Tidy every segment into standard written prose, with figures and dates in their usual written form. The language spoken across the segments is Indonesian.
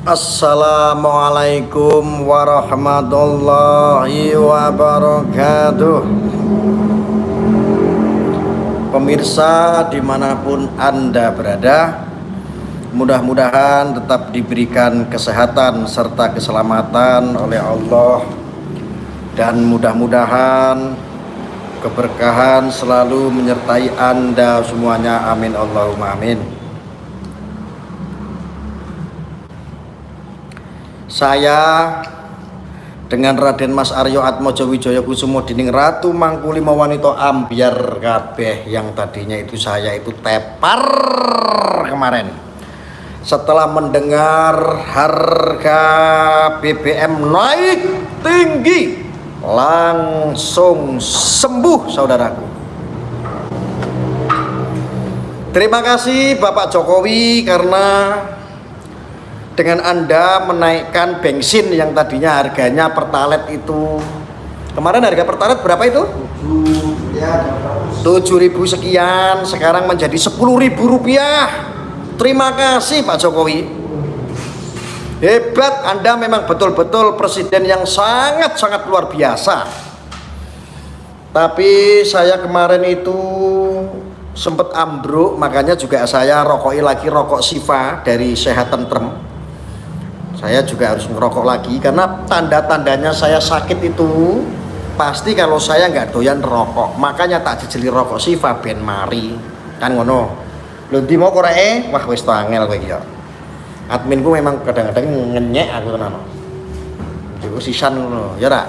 Assalamualaikum warahmatullahi wabarakatuh. Pemirsa dimanapun Anda berada, mudah-mudahan tetap diberikan kesehatan serta keselamatan oleh Allah, dan mudah-mudahan keberkahan selalu menyertai Anda semuanya, amin Allahumma amin. Saya dengan Raden Mas Aryo Atmojo Wijaya Kusumo Dining Ratu Mangkulima Wanita ambiar kabeh yang tadinya itu saya itu tepar kemarin setelah mendengar harga BBM naik tinggi langsung sembuh saudaraku. Terima kasih Bapak Jokowi karena dengan Anda menaikkan bensin yang tadinya harganya Pertalite itu kemarin harga Pertalite berapa itu? 7.000 sekian, sekarang menjadi 10.000 rupiah. Terima kasih Pak Jokowi, hebat Anda, memang betul-betul presiden yang sangat-sangat luar biasa. Tapi saya kemarin itu sempat ambruk, makanya juga saya rokok Siva dari Sehat Tentrem. Saya juga harus ngerokok lagi karena tanda-tandanya saya sakit itu pasti kalau saya nggak doyan rokok. Makanya tak dijeli rokok Siva ben mari kan ngono. Lho ndi mau koreke? Wah wis to angel kowe iki ya. Adminku memang kadang-kadang ngenyek aku tenan. Yo sisan ngono, ya ra.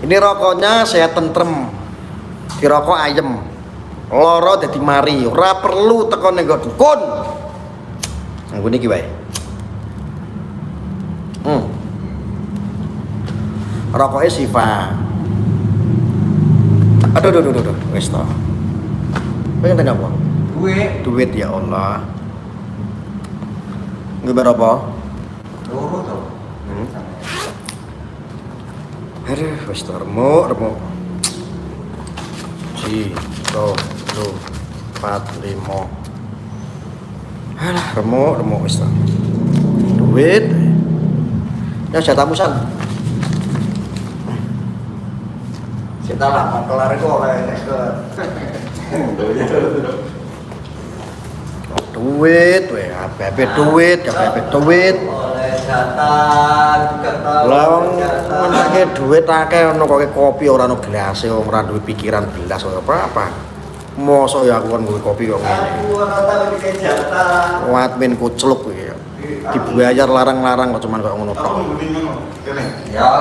Ini rokoknya Sehat Tentrem. Dirokok ayem, loro dadi mari, ora perlu teko ning dukun. Nggo niki wae. Rokoke Siva. Aduh, wis to. Pengen tanya apa? Duit ya Allah. Nggih berapa? Loro to. Aduh, wis to remuk. Tuh, 4, 5. Alah, remuk wis ta. Duit. Ya jatah musan. Kita lah kelar iku oleh duit we, apa duit. Oleh jatah ketemu. Menake duit akeh ono kok kopi ora ono gelas, ora duwe pikiran belas apa. Mosok ya aku kon nggo kopi kok ngene. Aku ora tau iki jatah. Admin kucluk iki ya. Dibayar larang-larang kok cuman kok ngono tok. Ya.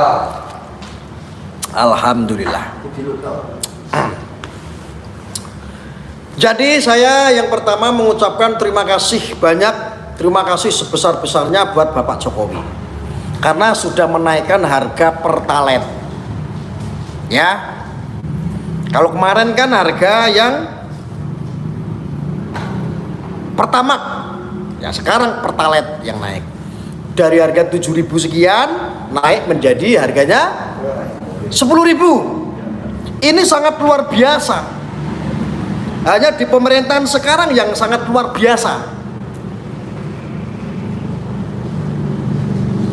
Alhamdulillah. Jadi saya yang pertama mengucapkan terima kasih banyak, terima kasih sebesar-besarnya buat Bapak Jokowi karena sudah menaikkan harga Pertalite. Ya, kalau kemarin kan harga yang Pertamax, ya sekarang Pertalite yang naik dari harga 7.000 sekian naik menjadi harganya 10.000. Ini sangat luar biasa. Hanya di pemerintahan sekarang yang sangat luar biasa.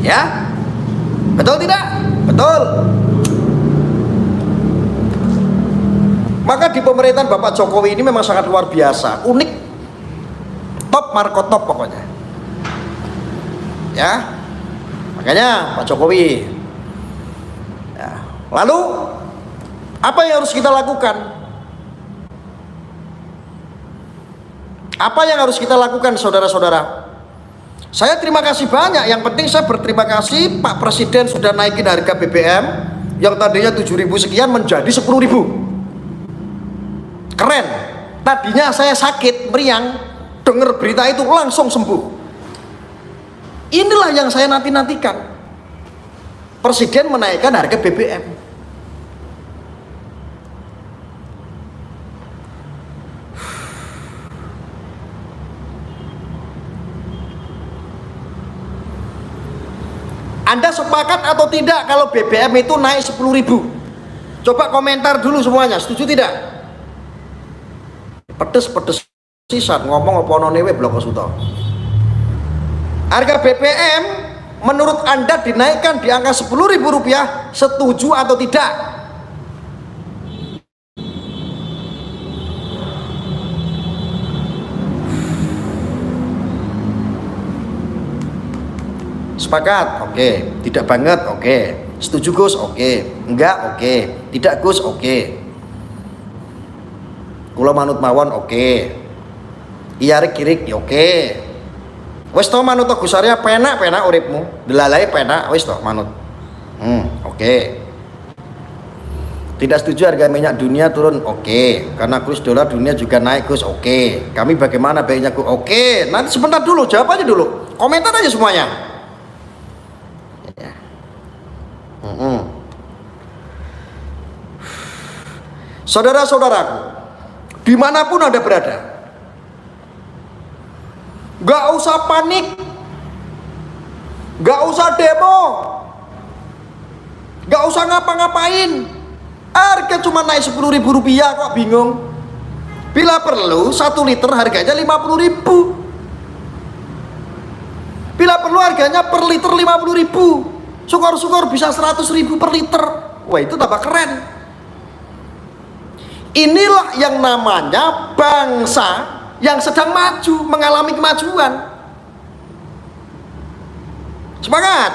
Ya, betul tidak? Betul. Maka di pemerintahan Bapak Jokowi ini memang sangat luar biasa, unik, top marko top pokoknya. Ya, makanya Pak Jokowi. Ya. Lalu apa yang harus kita lakukan? Apa yang harus kita lakukan saudara-saudara? Saya terima kasih banyak. Yang penting saya berterima kasih Pak Presiden sudah naikin harga BBM yang tadinya 7.000 sekian menjadi 10.000. Keren. Tadinya saya sakit meriang, dengar berita itu langsung sembuh. Inilah yang saya nanti-nantikan. Presiden menaikkan harga BBM. Anda sepakat atau tidak kalau BBM itu naik 10.000? Coba komentar dulu semuanya, setuju tidak? Pedes-pedes sisan ngomong apa none we bloko suto. Harga BBM menurut Anda dinaikkan di angka Rp10.000, setuju atau tidak? Sepakat? Oke. Tidak banget? Oke. Setuju Gus? Oke. Enggak? Oke. Tidak Gus? Oke. Kula manut mawon? Oke. Iya rik kirik? Oke. Wis to manut Gus Arya, penak uripmu. Delalai penak wis to manut. Oke. Tidak setuju harga minyak dunia turun? Oke. Karena kurs dolar dunia juga naik Gus? Oke. Kami bagaimana baiknya Gus? Oke. Nanti sebentar dulu, jawab aja dulu. Komentar aja semuanya. Saudara-saudaraku, dimanapun Anda berada, gak usah panik, gak usah demo, gak usah ngapa-ngapain. Harga cuma naik Rp10.000 kok bingung. Bila perlu 1 liter harganya Rp50.000. Bila perlu harganya per liter Rp50.000. Syukur-syukur bisa Rp100.000 per liter. Wah, itu tambah keren. Inilah yang namanya bangsa yang sedang maju, mengalami kemajuan. Semangat.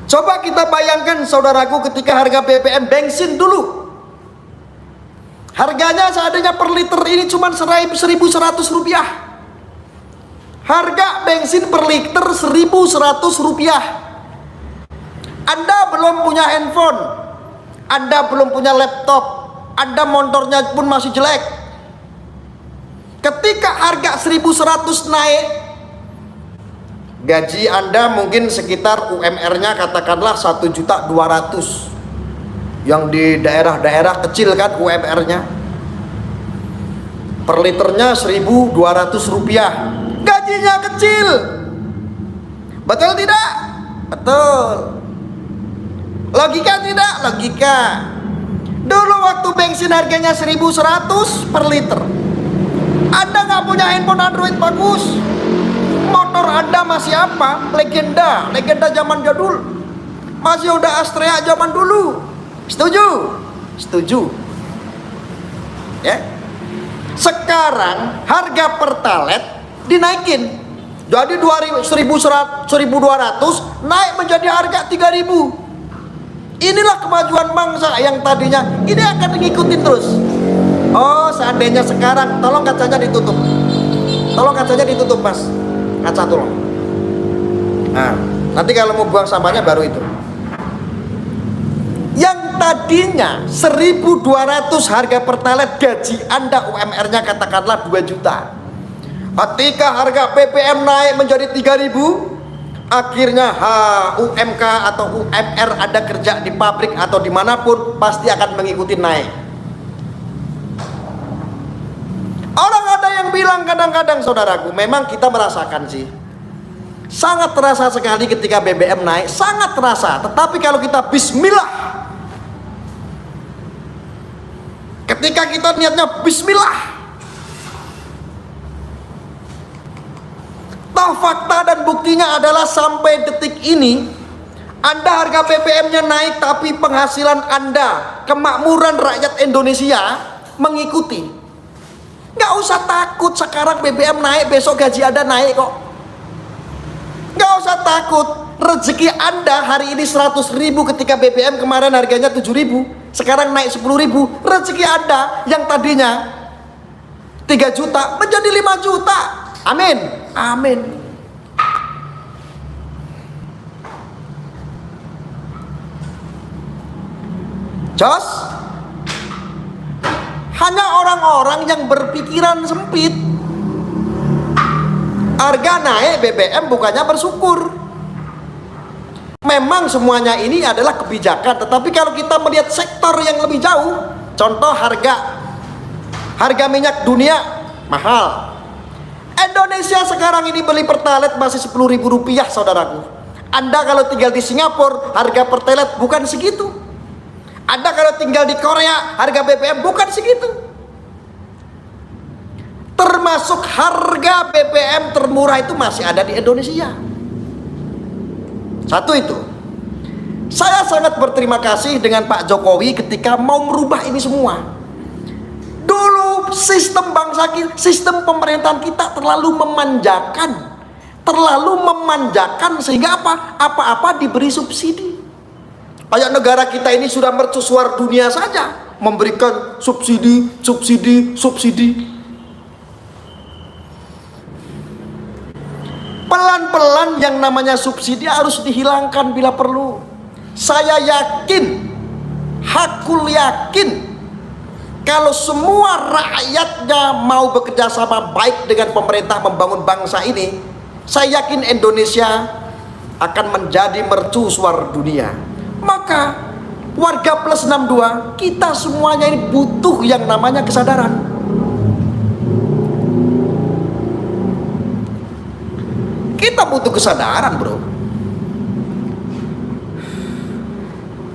Coba kita bayangkan saudaraku, ketika harga BBM bensin dulu, harganya seadanya per liter ini cuma Rp1.100. Harga bensin per liter Rp1.100. Anda belum punya handphone, Anda belum punya laptop, Anda motornya pun masih jelek. Ketika harga 1.100 naik, gaji Anda mungkin sekitar UMR-nya katakanlah 1.200.000. Yang di daerah-daerah kecil kan UMR-nya. Per liternya Rp1.200. Gajinya kecil. Betul tidak? Betul. Logika tidak? Logika. Dulu waktu bensin harganya 1.100 per liter, Anda nggak punya handphone Android bagus, motor Anda masih apa? Legenda zaman jadul, masih Honda Astrea zaman dulu. Setuju? Setuju. Ya. Sekarang harga pertalite dinaikin, jadi 1.200 naik menjadi harga 3.000. Inilah kemajuan bangsa yang tadinya ini akan ngikutin terus. Oh, seandainya sekarang, tolong kacanya ditutup. Tolong kacanya ditutup, Mas. Kaca tolong. Nah, nanti kalau mau buang sampahnya baru itu. Yang tadinya 1.200 harga pertalite, gaji Anda UMR-nya katakanlah 2 juta. Ketika harga BBM naik menjadi 3.000, akhirnya UMK atau UMR Anda kerja di pabrik atau dimanapun pasti akan mengikuti naik. Orang ada yang bilang kadang-kadang saudaraku, memang kita merasakan sih, sangat terasa sekali ketika BBM naik, sangat terasa. Tetapi kalau kita bismillah, ketika kita niatnya bismillah, toh fakta dan buktinya adalah sampai detik ini Anda harga BBM-nya naik, tapi penghasilan Anda, kemakmuran rakyat Indonesia mengikuti. Nggak usah takut sekarang BBM naik, besok gaji Anda naik kok. Nggak usah takut. Rezeki Anda hari ini 100.000 ketika BBM kemarin harganya 7.000, sekarang naik 10.000. Rezeki Anda yang tadinya 3 juta menjadi 5 juta. Amin. Amin. Jos, hanya orang-orang yang berpikiran sempit. Harga naik BBM bukannya bersyukur. Memang semuanya ini adalah kebijakan, tetapi kalau kita melihat sektor yang lebih jauh, contoh harga minyak dunia mahal. Indonesia sekarang ini beli pertalite masih Rp10.000, saudaraku. Anda kalau tinggal di Singapura, harga pertalite bukan segitu. Anda kalau tinggal di Korea, harga BBM bukan segitu. Termasuk harga BBM termurah itu masih ada di Indonesia. Satu itu. Saya sangat berterima kasih dengan Pak Jokowi ketika mau merubah ini semua. Dulu sistem bangsa kita, sistem pemerintahan kita terlalu memanjakan. Sehingga apa-apa diberi subsidi. Kayak negara kita ini sudah mercusuar dunia saja, memberikan subsidi. Pelan-pelan yang namanya subsidi harus dihilangkan bila perlu. Saya yakin, hakul yakin, kalau semua rakyatnya mau bekerja sama baik dengan pemerintah membangun bangsa ini, saya yakin Indonesia akan menjadi mercusuar dunia. Maka warga plus 62, kita semuanya ini butuh yang namanya kesadaran. Kita butuh kesadaran, bro.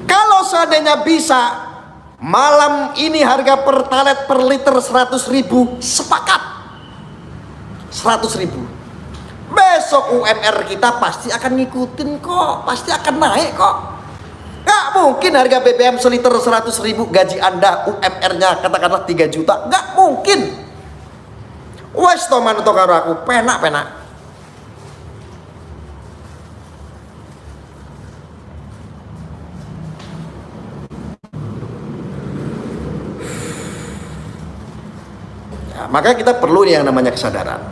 Kalau seandainya bisa malam ini harga pertalite per liter 100.000, sepakat 100.000. Besok UMR kita pasti akan ngikutin kok, pasti akan naik kok. Gak mungkin harga BBM seliter 100.000, gaji Anda UMR-nya katakanlah 3 juta, gak mungkin. Wes to manut karo aku, penak. Ya, maka kita perlu nih yang namanya kesadaran.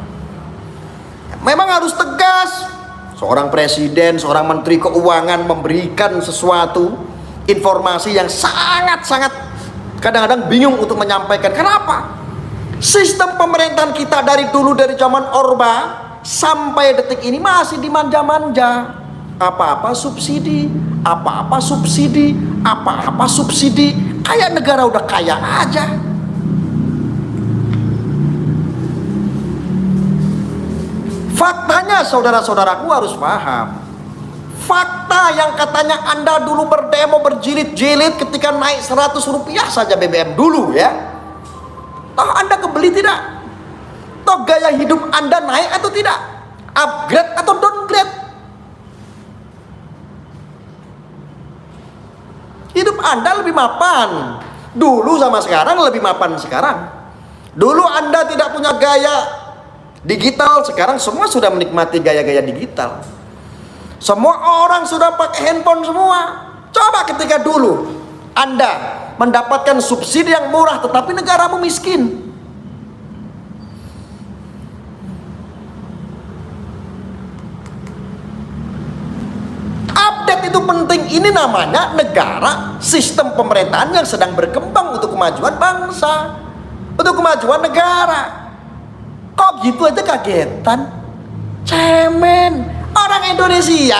Memang harus tegas. Seorang presiden, seorang menteri keuangan memberikan sesuatu informasi yang sangat-sangat kadang-kadang bingung untuk menyampaikan. Kenapa? Sistem pemerintahan kita dari dulu, dari zaman Orba sampai detik ini masih dimanja-manja. Apa-apa subsidi, apa-apa subsidi. Kayak negara udah kaya aja. Faktanya saudara-saudaraku harus paham. Fakta yang katanya Anda dulu berdemo berjilid-jilid ketika naik 100 rupiah saja BBM dulu ya. Toh Anda kebeli tidak? Toh gaya hidup Anda naik atau tidak? Upgrade atau downgrade? Hidup Anda lebih mapan dulu sama sekarang, lebih mapan sekarang. Dulu Anda tidak punya gaya digital, sekarang semua sudah menikmati gaya-gaya digital. Semua orang sudah pakai handphone semua. Coba ketika dulu Anda mendapatkan subsidi yang murah tetapi negaramu miskin. Update itu penting. Ini namanya negara, sistem pemerintahan yang sedang berkembang untuk kemajuan bangsa, untuk kemajuan negara. Kok gitu aja kagetan? Cemen. Orang Indonesia,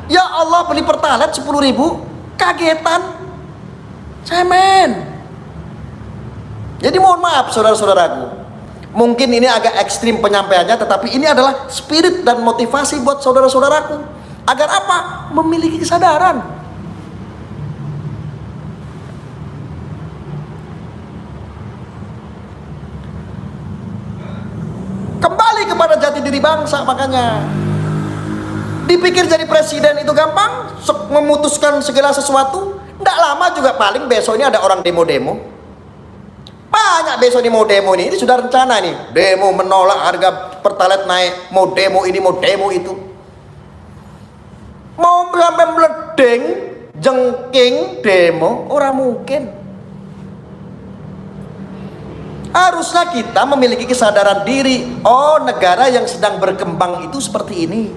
ya Allah, beli pertalite 10.000, kagetan. Cemen. Jadi mohon maaf saudara-saudaraku, mungkin ini agak ekstrim penyampaiannya, tetapi ini adalah spirit dan motivasi buat saudara-saudaraku. Agar apa? Memiliki kesadaran. Kembali kepada jati diri bangsa. Makanya dipikir jadi presiden itu gampang, memutuskan segala sesuatu. Tidak lama juga paling besok ini ada orang demo-demo. Banyak besok ini mau demo ini sudah rencana nih. Demo menolak harga pertalite naik, mau demo ini, mau demo itu. Mau sampai meledeng, jengking demo, orang mungkin. Harusnya kita memiliki kesadaran diri. Oh, negara yang sedang berkembang itu seperti ini.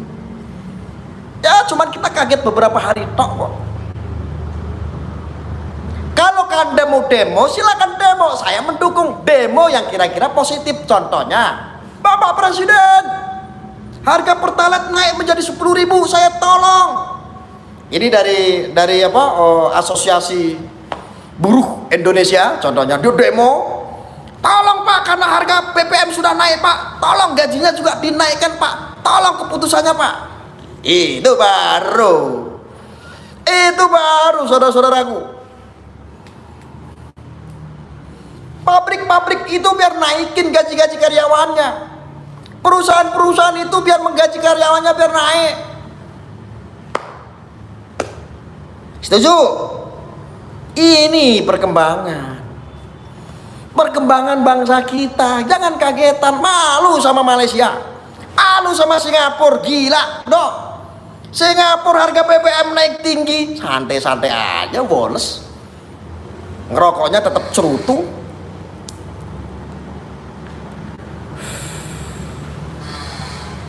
Ya, cuman kita kaget beberapa hari tok kok. Kalau Anda mau demo, silakan demo. Saya mendukung demo yang kira-kira positif. Contohnya, Bapak Presiden, harga pertalite naik menjadi 10.000, saya tolong. Ini dari Asosiasi Buruh Indonesia, contohnya dia demo. Tolong Pak, karena harga BBM sudah naik Pak, tolong gajinya juga dinaikkan Pak, tolong keputusannya Pak. Itu baru saudara-saudaraku. Pabrik-pabrik itu biar naikin gaji-gaji karyawannya. Perusahaan-perusahaan itu biar menggaji karyawannya biar naik. Setuju? Ini perkembangan bangsa kita. Jangan kagetan, malu sama Malaysia, malu sama Singapura. Gila dong, Singapura harga BBM naik tinggi, santai-santai aja boles, ngerokoknya tetap cerutu.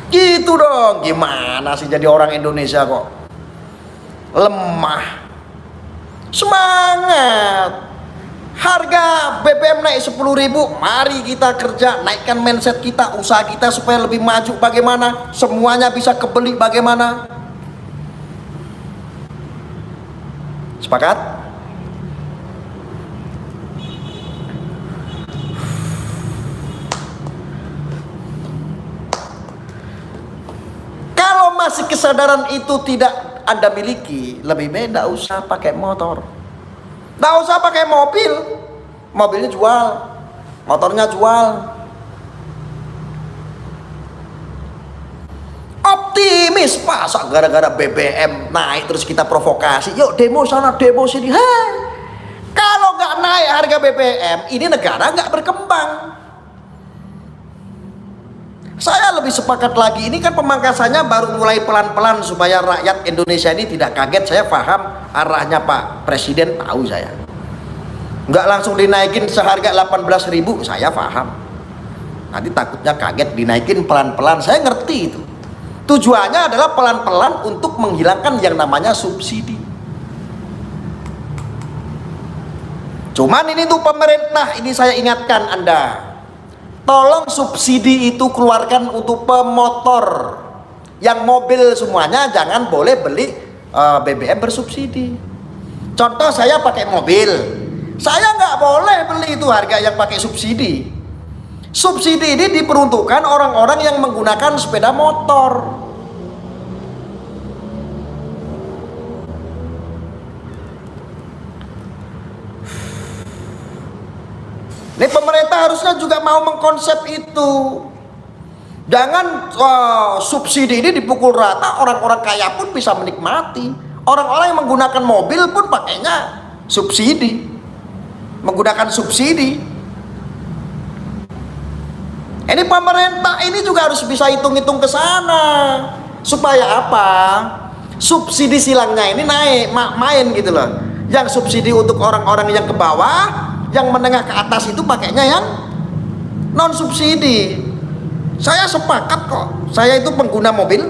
Gitu dong. Gimana sih jadi orang Indonesia kok lemah? Semangat. Harga BBM naik 10.000, mari kita kerja, naikkan mindset kita, usaha kita supaya lebih maju. Bagaimana? Semuanya bisa kebeli bagaimana? Sepakat? Kalau masih kesadaran itu tidak Anda miliki, lebih baik tidak usah pakai motor, tidak usah pakai mobil. Mobilnya jual, motornya jual. Optimis, masa gara-gara BBM naik terus kita provokasi, yuk demo sana demo sini. Hei, kalau nggak naik harga BBM, ini negara nggak berkembang. Saya lebih sepakat lagi, ini kan pemangkasannya baru mulai pelan-pelan supaya rakyat Indonesia ini tidak kaget. Saya paham arahnya Pak Presiden, tahu saya. Nggak langsung dinaikin seharga 18.000, saya paham. Nanti takutnya kaget, dinaikin pelan-pelan, saya ngerti itu. Tujuannya adalah pelan-pelan untuk menghilangkan yang namanya subsidi. Cuman ini tuh pemerintah, ini saya ingatkan Anda, tolong subsidi itu keluarkan untuk pemotor. Yang mobil semuanya jangan boleh beli BBM bersubsidi. Contoh, saya pakai mobil, saya nggak boleh beli itu harga yang pakai subsidi. Subsidi ini diperuntukkan orang-orang yang menggunakan sepeda motor. Ini pemerintah harusnya juga mau mengkonsep itu. Jangan subsidi ini dipukul rata, orang-orang kaya pun bisa menikmati. Orang-orang yang menggunakan mobil pun pakainya subsidi, menggunakan subsidi. Ini pemerintah ini juga harus bisa hitung-hitung ke sana. Supaya apa? Subsidi silangnya ini naik, main gitu loh. Yang subsidi untuk orang-orang yang ke bawah, yang menengah ke atas itu pakainya yang non subsidi. Saya sepakat kok. Saya itu pengguna mobil.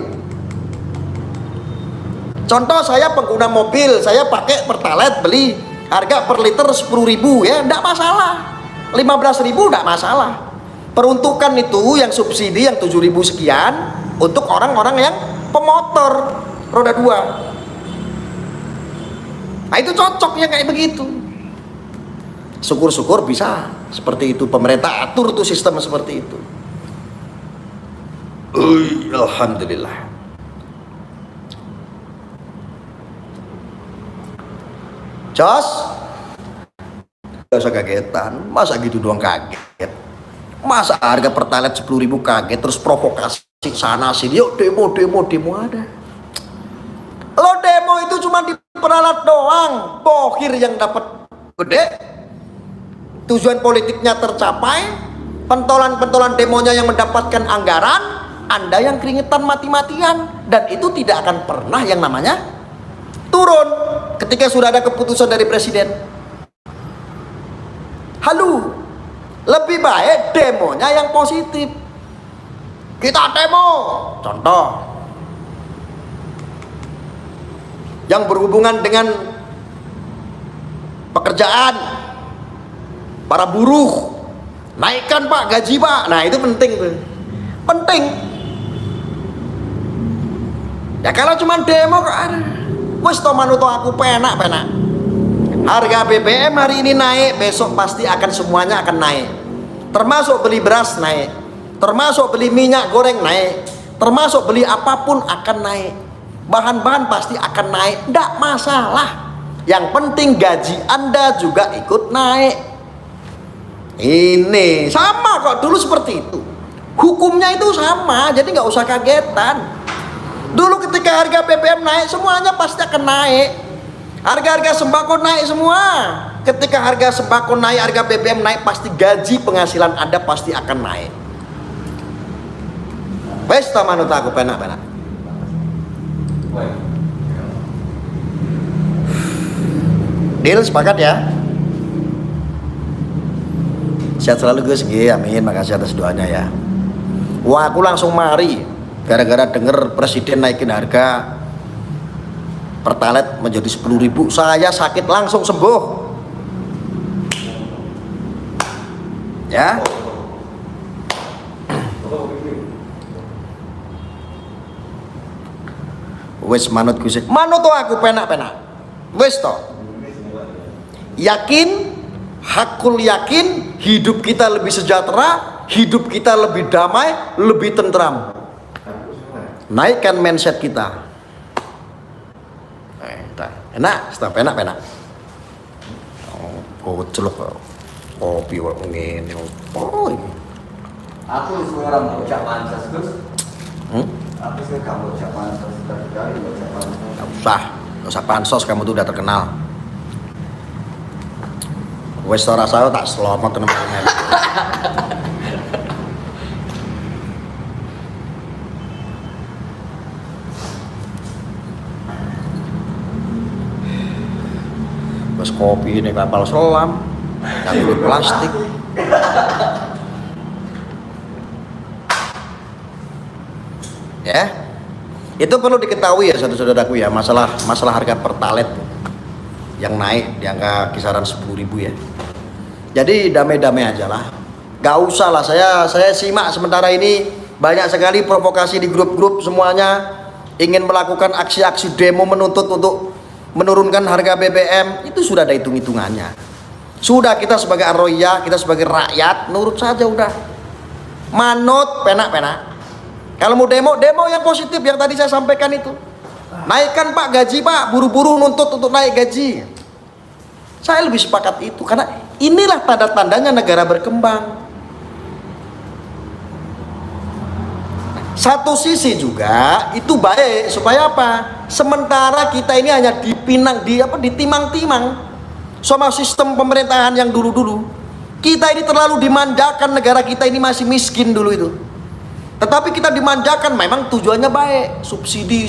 Contoh, saya pengguna mobil, saya pakai Pertalite, beli harga per liter 10.000 ya, enggak masalah. 15.000 enggak masalah. Peruntukan itu yang subsidi yang 7.000 sekian untuk orang-orang yang pemotor roda 2. Nah, itu cocok yang kayak begitu. Syukur-syukur bisa seperti itu, pemerintah atur tuh sistem seperti itu. Alhamdulillah. Jos, gak usah kagetan. Masa gitu doang kaget? Masa harga Pertalite 10.000 kaget terus provokasi sana sini, yuk demo ada. Lo demo itu cuma diperalat doang, bohir yang dapat gede. Tujuan politiknya tercapai, pentolan-pentolan demonya yang mendapatkan anggaran, Anda yang keringetan mati-matian, dan itu tidak akan pernah yang namanya turun ketika sudah ada keputusan dari presiden. Halu, lebih baik demonya yang positif. Kita demo, contoh yang berhubungan dengan pekerjaan, para buruh, naikkan Pak gaji Pak. Nah itu penting tuh, penting. Ya kalau cuma demo kok ada, wes to manuto aku penak. Harga BBM hari ini naik, besok pasti akan semuanya akan naik. Termasuk beli beras naik, termasuk beli minyak goreng naik, termasuk beli apapun akan naik. bahan-bahan pasti akan naik, tidak masalah. Yang penting gaji Anda juga ikut naik. Ini sama kok, dulu seperti itu. Hukumnya itu sama, jadi nggak usah kagetan. Dulu ketika harga BBM naik, semuanya pasti akan naik. Harga-harga sembako naik semua. Ketika harga sembako naik, harga BBM naik, pasti gaji penghasilan Anda pasti akan naik. Pesta manut aku penak-penak. Deal, sepakat ya? Sehat selalu Gus, amin, makasih atas doanya ya. Wah, aku langsung mari gara-gara denger presiden naikin harga Pertalite menjadi 10.000, saya sakit langsung sembuh. Ya. Wes manut Gus. Manut to aku penak-penak. Wes to. Yakin, hakul yakin, hidup kita lebih sejahtera, hidup kita lebih damai, lebih tentram. Naikkan mindset kita. Enak, stop enak. Oh, celuk kopi ngene. Oh, ini. Aku seorang bocah pansas, Gus. Aku sih kamu bocah pansas, sekali bocah pansas. Gak usah pansos, kamu tuh udah terkenal. Wes ora saya tak selamat teman-teman. Wes kopi ini kapal selam, kaki plastik. Ya, itu perlu diketahui ya saudara-saudaraku ya, masalah harga Pertalite yang naik di angka kisaran 10.000 ya. Jadi damai-damai aja lah, gak usah lah. Saya simak sementara ini banyak sekali provokasi di grup-grup, semuanya ingin melakukan aksi-aksi demo menuntut untuk menurunkan harga BBM. Itu sudah ada hitung-hitungannya. Sudah, kita sebagai arroya, kita sebagai rakyat nurut saja udah. Manut penak-penak. Kalau mau demo yang positif yang tadi saya sampaikan itu. Naikkan Pak gaji Pak, buru-buru nuntut untuk naik gaji. Saya lebih sepakat itu, karena inilah tanda-tandanya negara berkembang. Satu sisi juga itu baik, supaya apa? Sementara kita ini hanya ditimang-timang sama sistem pemerintahan yang dulu-dulu. Kita ini terlalu dimanjakan, negara kita ini masih miskin dulu itu. Tetapi kita dimanjakan, memang tujuannya baik, subsidi.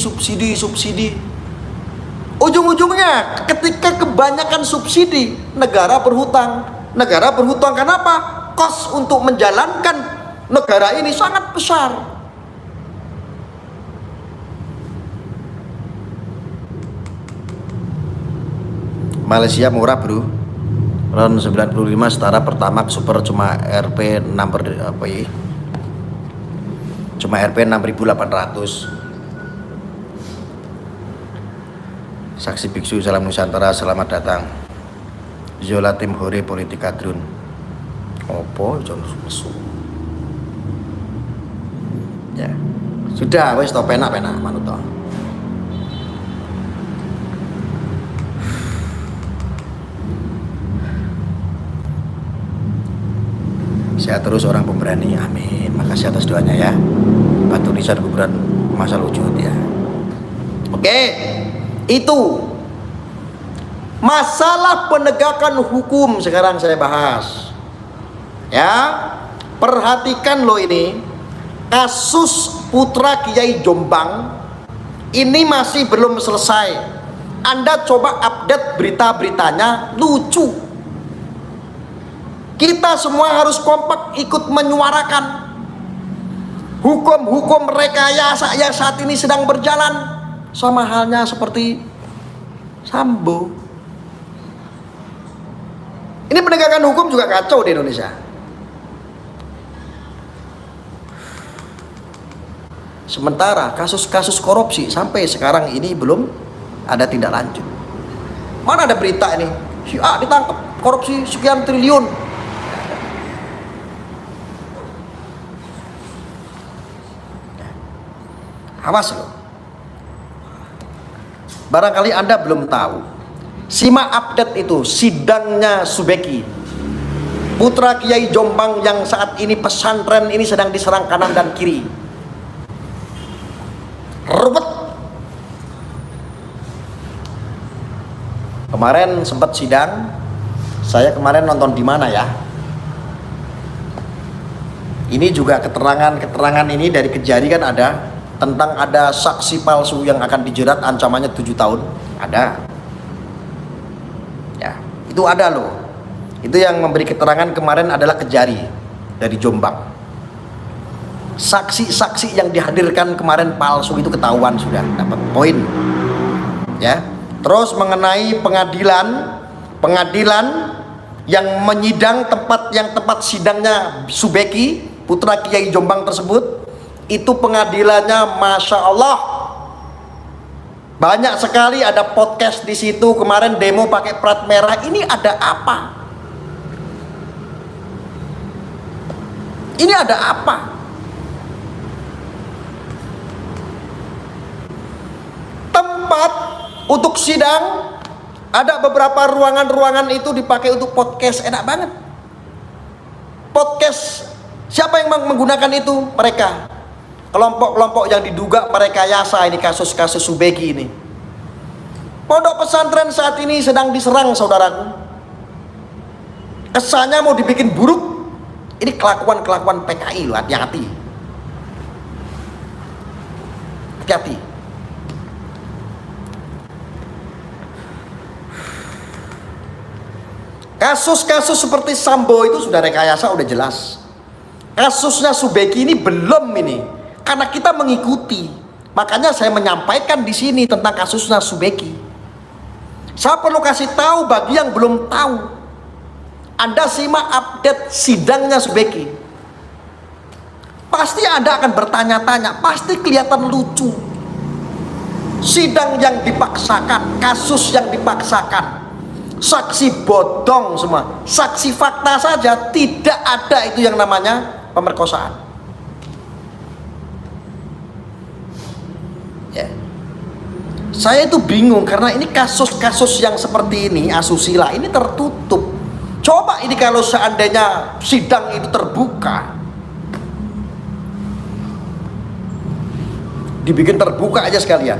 Ujung-ujungnya ketika kebanyakan subsidi, negara berhutang. Kenapa? Kos untuk menjalankan negara ini sangat besar. Malaysia murah bro, ron 95 setara Pertamax Super cuma RP 6 apa ya? Cuma RP 6.800. Saksi Biksu Salam Nusantara, selamat datang. Zola Tim Hore Politika Drun. Opo jangan mesu. Ya. Sudah wis to penak manut to. Sehat terus orang pemberani, amin. Makasih atas doanya ya. Batu nisan kuburan masa wujud ya. Oke, itu masalah penegakan hukum sekarang saya bahas. Ya, perhatikan loh ini. Kasus putra Kiai Jombang ini masih belum selesai. Anda coba update berita-beritanya, lucu. Kita semua harus kompak ikut menyuarakan hukum rekayasa yang saat ini sedang berjalan, sama halnya seperti Sambo. Ini penegakan hukum juga kacau di Indonesia. Sementara kasus-kasus korupsi sampai sekarang ini belum ada tindak lanjut. Mana ada berita ini, si A ditangkap korupsi sekian triliun. Awas loh. Barangkali Anda belum tahu. Simak update itu sidangnya Subeki, putra Kiai Jombang yang saat ini pesantren ini sedang diserang kanan dan kiri. Ruwet. Kemarin sempat sidang. Saya kemarin nonton di mana ya? Ini juga keterangan ini dari Kejari kan ada tentang ada saksi palsu yang akan dijerat ancamannya 7 tahun. Ada. Ya, itu ada loh. Itu yang memberi keterangan kemarin adalah Kejari dari Jombang. Saksi-saksi yang dihadirkan kemarin palsu itu ketahuan sudah, dapat poin. Ya. Terus mengenai pengadilan yang menyidang tempat sidangnya Subeki, putra Kiai Jombang tersebut, itu pengadilannya Masya Allah banyak sekali, ada podcast di situ. Kemarin demo pakai plat merah. Ini ada apa? Ini ada apa? Tempat untuk sidang, ada beberapa ruangan itu dipakai untuk podcast. Enak banget. Podcast, siapa yang menggunakan itu? Mereka, kelompok-kelompok yang diduga merekayasa ini kasus-kasus Subeki ini. Pondok pesantren saat ini sedang diserang, saudaraku. Kesannya mau dibikin buruk. Ini kelakuan-kelakuan PKI, hati-hati. Hati-hati. Kasus-kasus seperti Sambo itu sudah rekayasa, udah jelas. Kasusnya Subeki ini belum ini, karena kita mengikuti. Makanya saya menyampaikan di sini tentang kasusnya Subeki. Saya perlu kasih tahu bagi yang belum tahu. Anda simak update sidangnya Subeki. Pasti Anda akan bertanya-tanya, pasti kelihatan lucu. Sidang yang dipaksakan, kasus yang dipaksakan. Saksi bodong semua, saksi fakta saja, tidak ada itu yang namanya pemerkosaan. Ya. Saya itu bingung karena ini kasus-kasus yang seperti ini, asusila ini tertutup. Coba ini kalau seandainya sidang itu terbuka, dibikin terbuka aja sekalian.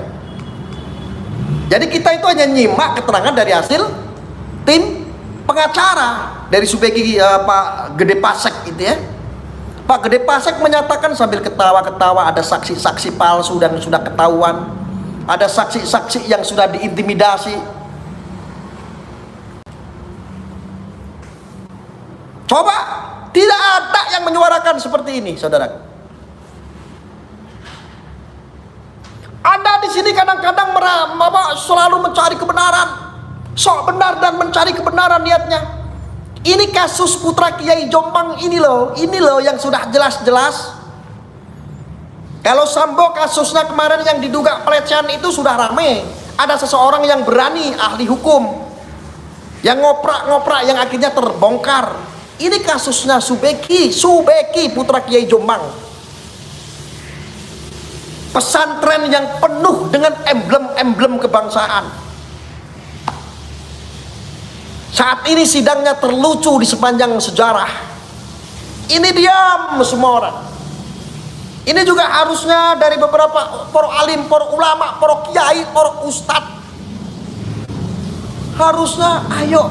Jadi kita itu hanya nyimak keterangan dari hasil tim pengacara dari Subeki, Pak Gede Pasek itu ya. Pak Gede Pasek menyatakan sambil ketawa-ketawa, ada saksi-saksi palsu dan sudah ketahuan, ada saksi-saksi yang sudah diintimidasi. Coba, tidak ada yang menyuarakan seperti ini, saudara. Anda di sini kadang-kadang selalu mencari kebenaran. Sok benar dan mencari kebenaran niatnya. Ini kasus putra Kiai Jombang ini loh yang sudah jelas-jelas. Kalau Sambo kasusnya kemarin yang diduga pelecehan itu sudah rame. Ada seseorang yang berani, ahli hukum, yang ngoprak-ngoprak, yang akhirnya terbongkar. Ini kasusnya Subeki putra Kiai Jombang. Pesantren yang penuh dengan emblem-emblem kebangsaan. Saat ini sidangnya terlucu di sepanjang sejarah. Ini diam semua orang. Ini juga harusnya dari beberapa para alim, para ulama, para kiai, para ustadz. Harusnya ayo.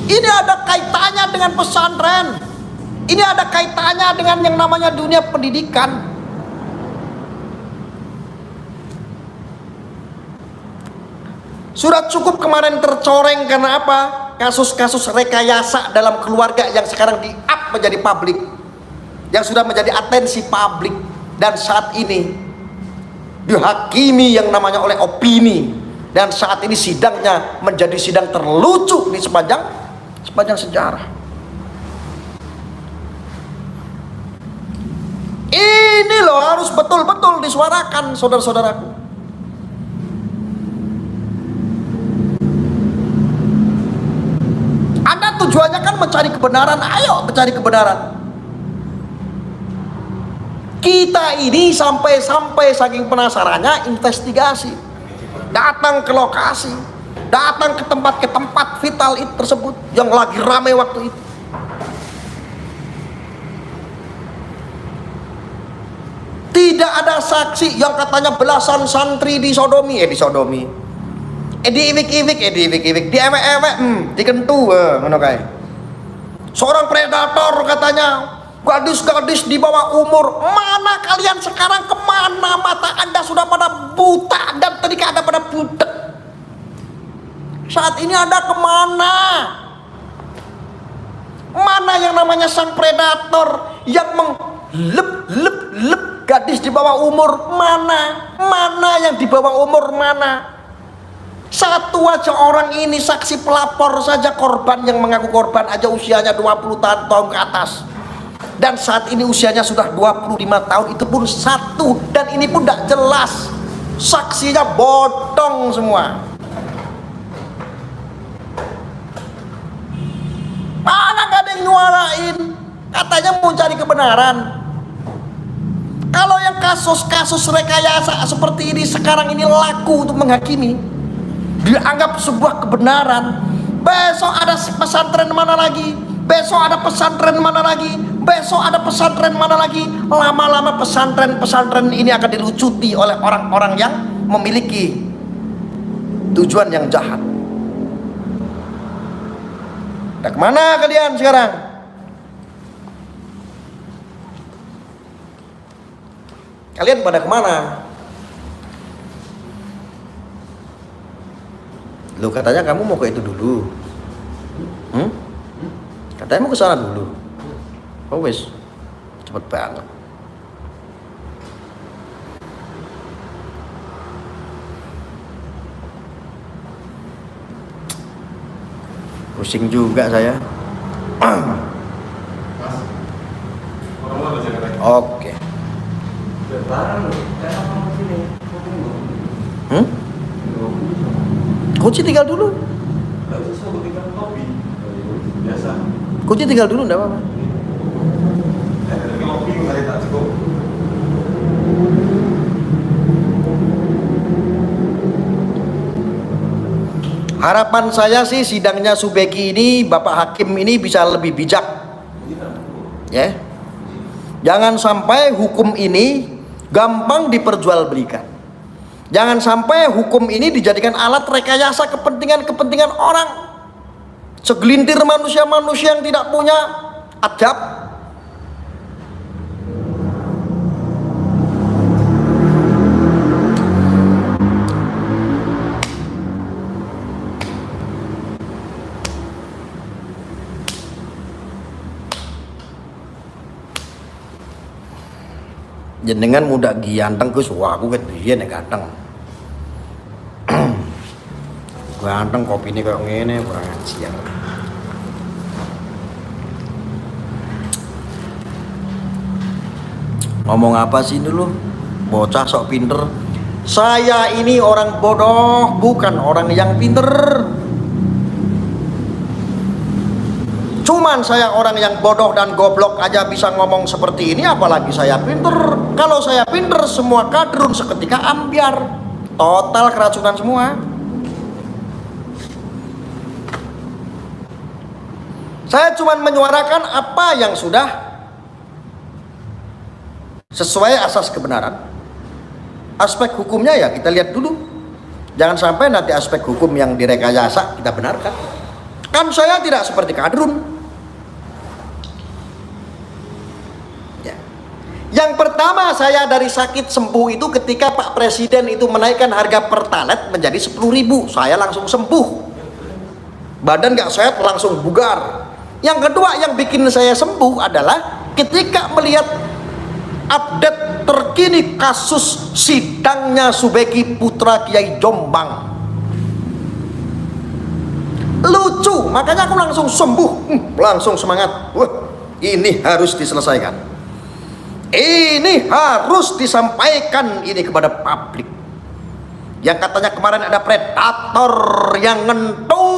Ini ada kaitannya dengan pesantren. Ini ada kaitannya dengan yang namanya dunia pendidikan. Sudah cukup kemarin tercoreng karena apa? Kasus-kasus rekayasa dalam keluarga yang sekarang di-up menjadi publik, yang sudah menjadi atensi publik, dan saat ini dihakimi yang namanya oleh opini, dan saat ini sidangnya menjadi sidang terlucu di sepanjang sejarah. Ini loh harus betul-betul disuarakan, saudara-saudaraku. Anda tujuannya kan mencari kebenaran, ayo mencari kebenaran. Kita ini sampai saking penasarannya investigasi. datang ke lokasi, datang ke tempat vital itu tersebut yang lagi ramai waktu itu. Tidak ada saksi yang katanya belasan santri disodomi, diiwik-iwik, diewek-ewek, dikentu, ngono kae. Seorang predator katanya, gadis-gadis di bawah umur. Mana kalian sekarang, kemana mata anda sudah pada buta dan telinga anda pada butek? Saat ini anda kemana? Mana yang namanya sang predator yang menglep gadis di bawah umur? Mana yang di bawah umur mana? Satu aja orang ini, saksi pelapor saja, korban yang mengaku korban aja usianya 20 tahun ke atas. Dan saat ini usianya sudah 25 tahun, itu pun satu, dan ini pun tidak jelas. Saksinya bodong semua. Mana gak ada yang nyuarain, katanya mau cari kebenaran. Kalau yang kasus-kasus rekayasa seperti ini sekarang ini laku untuk menghakimi, dianggap sebuah kebenaran. Besok ada pesantren mana lagi, besok ada pesantren mana lagi, besok ada pesantren mana lagi. Lama-lama pesantren ini akan dilucuti oleh orang-orang yang memiliki tujuan yang jahat. Nah, kemana kalian sekarang? Kalian pada kemana? Lu katanya kamu mau ke itu dulu, katanya mau ke sana dulu. Oh wes, cepet banget. Pusing juga saya. Oke. Kunci tinggal dulu. Kunci tinggal dulu, enggak apa-apa. Harapan saya sih sidangnya Subeki ini, Bapak Hakim ini bisa lebih bijak. Ya. Jangan sampai hukum ini gampang diperjualbelikan. Jangan sampai hukum ini dijadikan alat rekayasa kepentingan orang. Segelintir manusia-manusia yang tidak punya adab. Jenengan muda ganteng Gus, wah aku ket biyen nek ganteng. Ganteng kopi ini kayak ngene, kurang ajar. Ngomong apa sih dulu? Bocah sok pinter. Saya ini orang bodoh, bukan orang yang pinter. Cuman saya orang yang bodoh dan goblok aja bisa ngomong seperti ini, apalagi saya pinter. Kalau saya pinter, semua kadrun seketika ambiar. Total keracunan semua. Saya cuman menyuarakan apa yang sudah sesuai asas kebenaran. Aspek hukumnya ya kita lihat dulu. Jangan sampai nanti aspek hukum yang direkayasa kita benarkan. Kan saya tidak seperti kadrun. Yang pertama saya dari sakit sembuh itu ketika Pak Presiden itu menaikkan harga Pertalite menjadi 10.000. Saya langsung sembuh. Badan gak sehat, langsung bugar. Yang kedua yang bikin saya sembuh adalah ketika melihat update terkini kasus sidangnya Subeki putra Kiai Jombang. Lucu, makanya aku langsung sembuh, langsung semangat. Wah, ini harus diselesaikan. Ini harus disampaikan ini kepada publik. Yang katanya kemarin ada predator yang ngentu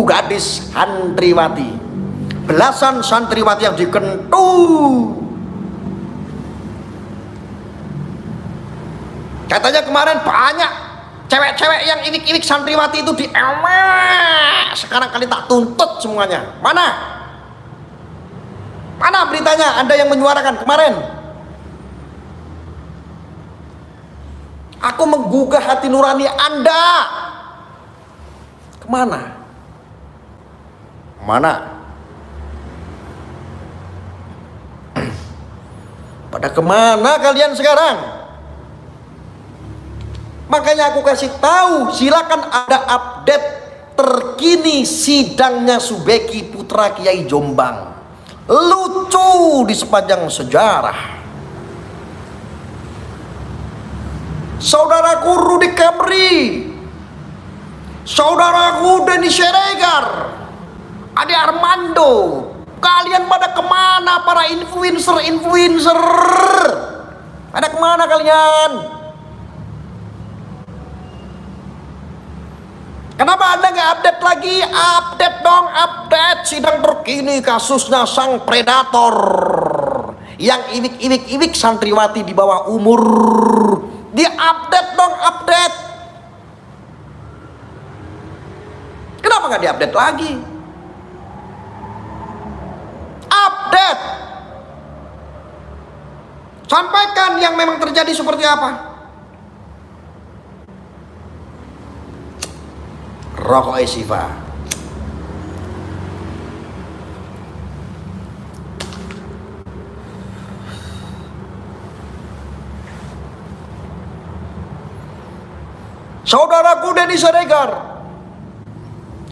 gadis santriwati, belasan santriwati yang dikentu. Katanya kemarin banyak Cewek-cewek yang iwik-iwik santriwati itu sekarang kalian tak tuntut semuanya. Mana? Mana beritanya Anda yang menyuarakan kemarin? Aku menggugah hati nurani Anda. Kemana? Mana? Pada kemana kalian sekarang? Makanya aku kasih tahu, silakan ada update terkini sidangnya Subeki putra Kiai Jombang. Lucu di sepanjang sejarah. Saudaraku Rudy Kamri, saudaraku Denny Siregar, Ade Armando, kalian pada kemana para influencer? Pada kemana kalian? Kenapa Anda nggak update lagi? Update dong, update sidang terkini kasusnya sang predator yang iwik santriwati di bawah umur. Di-update dong, update. Kenapa nggak di-update lagi? Update. Sampaikan yang memang terjadi seperti apa. Rokok Siva. Saudaraku Denny Siregar,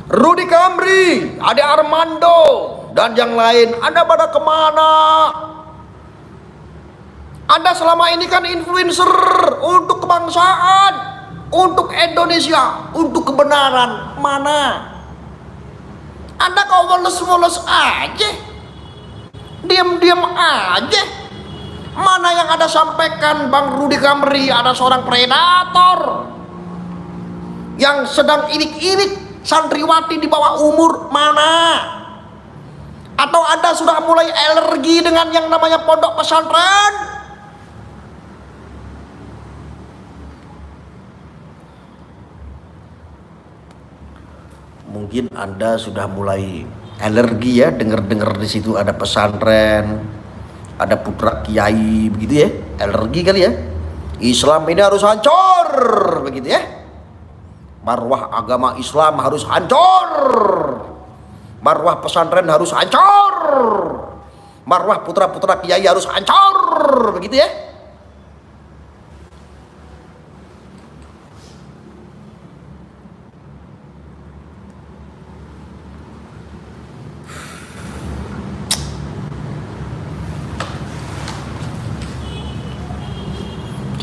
Rudy Kamri, Ade Armando, dan yang lain, Anda pada kemana? Anda selama ini kan influencer untuk kebangsaan, untuk Indonesia, untuk kebenaran. Mana? Anda kok woles-woles aja, diam-diam aja. Mana yang Anda sampaikan Bang Rudy Kamri ada seorang predator yang sedang iwik-iwik santriwati di bawah umur? Mana? Atau Anda sudah mulai alergi dengan yang namanya pondok pesantren? Mungkin Anda sudah mulai alergi ya, dengar-dengar di situ ada pesantren, ada putra kiai begitu ya, alergi kali ya. Islam ini harus hancur begitu ya. Marwah agama Islam harus hancur. Marwah pesantren harus hancur. Marwah putra-putra kiai harus hancur begitu ya.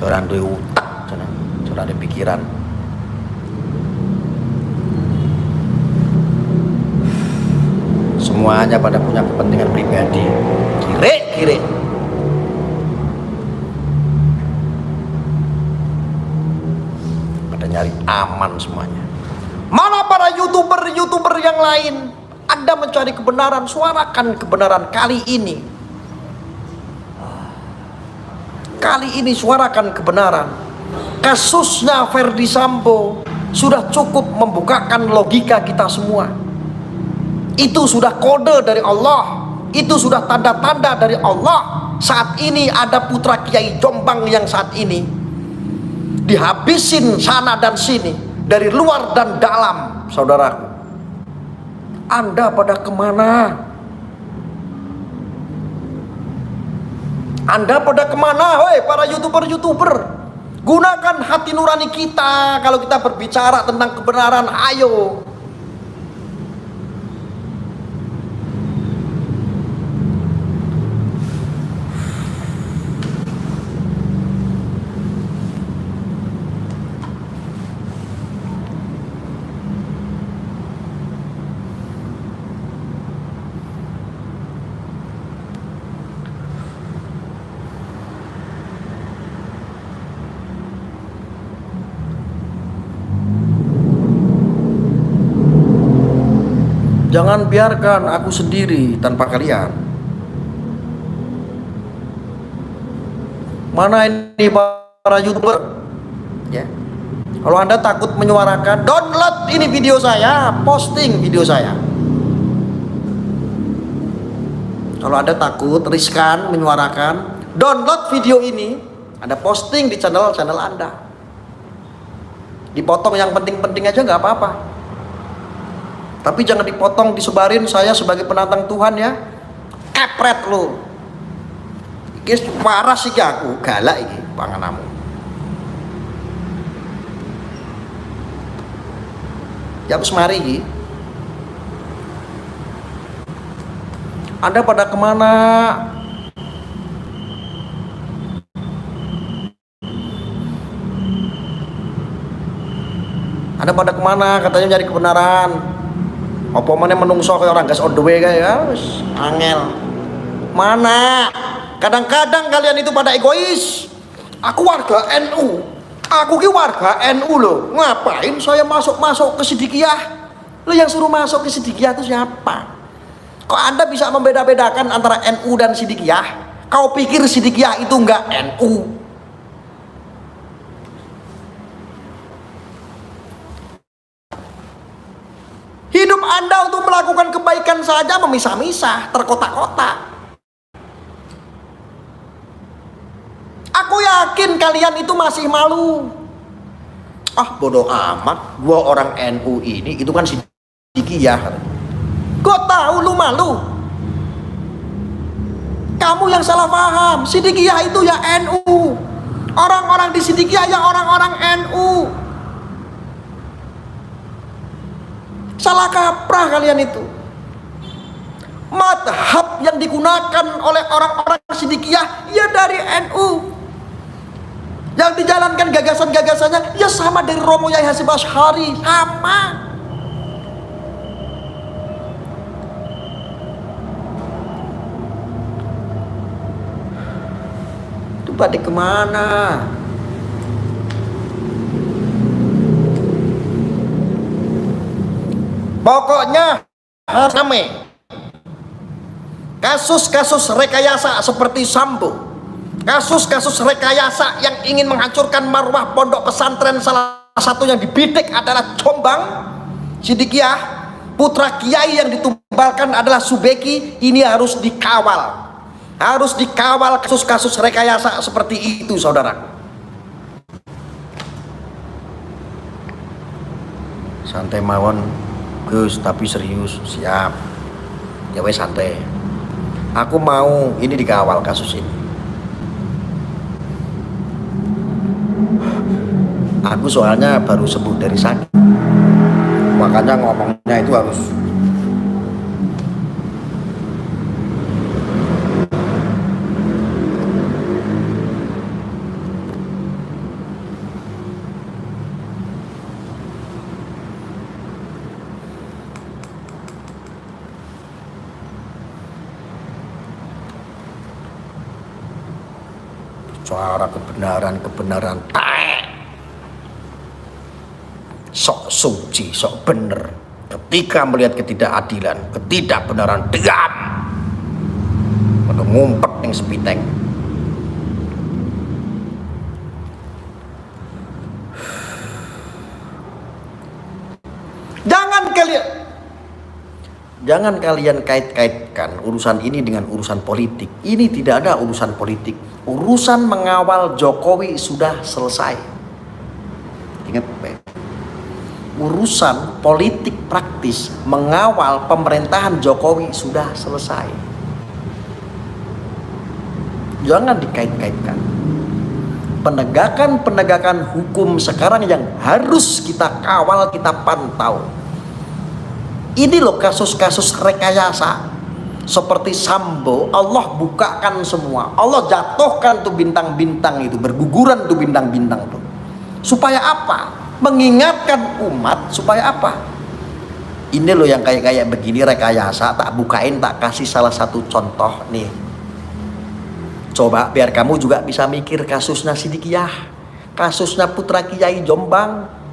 Orang duwe utak, orang ada pikiran. Semuanya pada punya kepentingan pribadi. Kire. Pada nyari aman semuanya. Mana para YouTuber yang lain? Anda mencari kebenaran, suarakan kebenaran kali ini. Kali ini suarakan kebenaran. Kasusnya Ferdy Sambo sudah cukup membukakan logika kita semua. Itu sudah kode dari Allah. Itu sudah tanda-tanda dari Allah. Saat ini ada putra Kiai Jombang yang saat ini dihabisin sana dan sini, dari luar dan dalam. Saudaraku, Anda pada kemana? Anda pada kemana? Hei para YouTuber, gunakan hati nurani kita. Kalau kita berbicara tentang kebenaran, ayo. Jangan biarkan aku sendiri tanpa kalian. Mana ini para YouTuber? Ya. Kalau Anda takut menyuarakan, download ini video saya, posting video saya. Kalau Anda takut, riskan menyuarakan, download video ini, Anda posting di channel Anda. Dipotong yang penting-penting aja nggak apa-apa. Tapi jangan dipotong, disebarin saya sebagai penantang Tuhan ya. Kepret lu. Iki waras iki aku, galak iki panganamu. Ya wis mari iki. Anda pada kemana? Anda pada kemana? Katanya nyari kebenaran. Apa mana menungso kayak orang gas on the way kayak ya, wis angel. Mana? Kadang-kadang kalian itu pada egois. Aku warga NU. Aku ki warga NU loh. Ngapain saya masuk ke Sidikiyah? Lo yang suruh masuk ke Sidikiyah itu siapa? Kok Anda bisa membeda-bedakan antara NU dan Sidikiyah? Kau pikir Sidikiyah itu enggak NU? Hidup Anda untuk melakukan kebaikan saja memisah-misah, terkotak-kotak. Aku yakin kalian itu masih malu. Ah bodoh amat, gua orang NU ini, itu kan Sidikiyah. Gua tahu lu malu. Kamu yang salah paham. Sidikiyah itu ya NU. Orang-orang di Sidikiyah ya orang-orang NU. Salah kaprah kalian itu. Madhab yang digunakan oleh orang-orang Sidikiyah ya dari NU. Yang dijalankan gagasan-gagasannya ya sama dari Romo Yai Hasyim Asy'ari, sama. Itu pada kemana? Pokoknya rame. Kasus-kasus rekayasa seperti Sambo, kasus-kasus rekayasa yang ingin menghancurkan marwah pondok pesantren, salah satu yang dibidik adalah Jombang Sidikiyah, putra kiai yang ditumbalkan adalah Subeki. Ini harus dikawal, harus dikawal kasus-kasus rekayasa seperti itu, saudara. Santai mawon Gus, tapi serius, siap. Ya wes santai. Aku mau ini dikawal kasus ini. Aku soalnya baru sembuh dari sakit. Makanya ngomongnya itu harus suara kebenaran sok suci, sok bener. Ketika melihat ketidakadilan, ketidakbenaran, diam, atau ngumpet yang sepiteng. Jangan kalian kait-kaitkan urusan ini dengan urusan politik. Ini tidak ada urusan politik. Urusan mengawal Jokowi sudah selesai. Ingat baik. Urusan politik praktis mengawal pemerintahan Jokowi sudah selesai. Jangan dikait-kaitkan. Penegakan hukum sekarang yang harus kita kawal, kita pantau. Ini loh kasus-kasus rekayasa seperti Sambo. Allah bukakan semua, Allah jatuhkan tuh bintang-bintang itu, berguguran tuh bintang-bintang tuh. Supaya apa? Mengingatkan umat. Supaya apa? Ini loh yang kayak begini rekayasa. Tak bukain, tak kasih salah satu contoh nih. Coba biar kamu juga bisa mikir kasusnya Sidikiyah, kasusnya putra Kiai Jombang.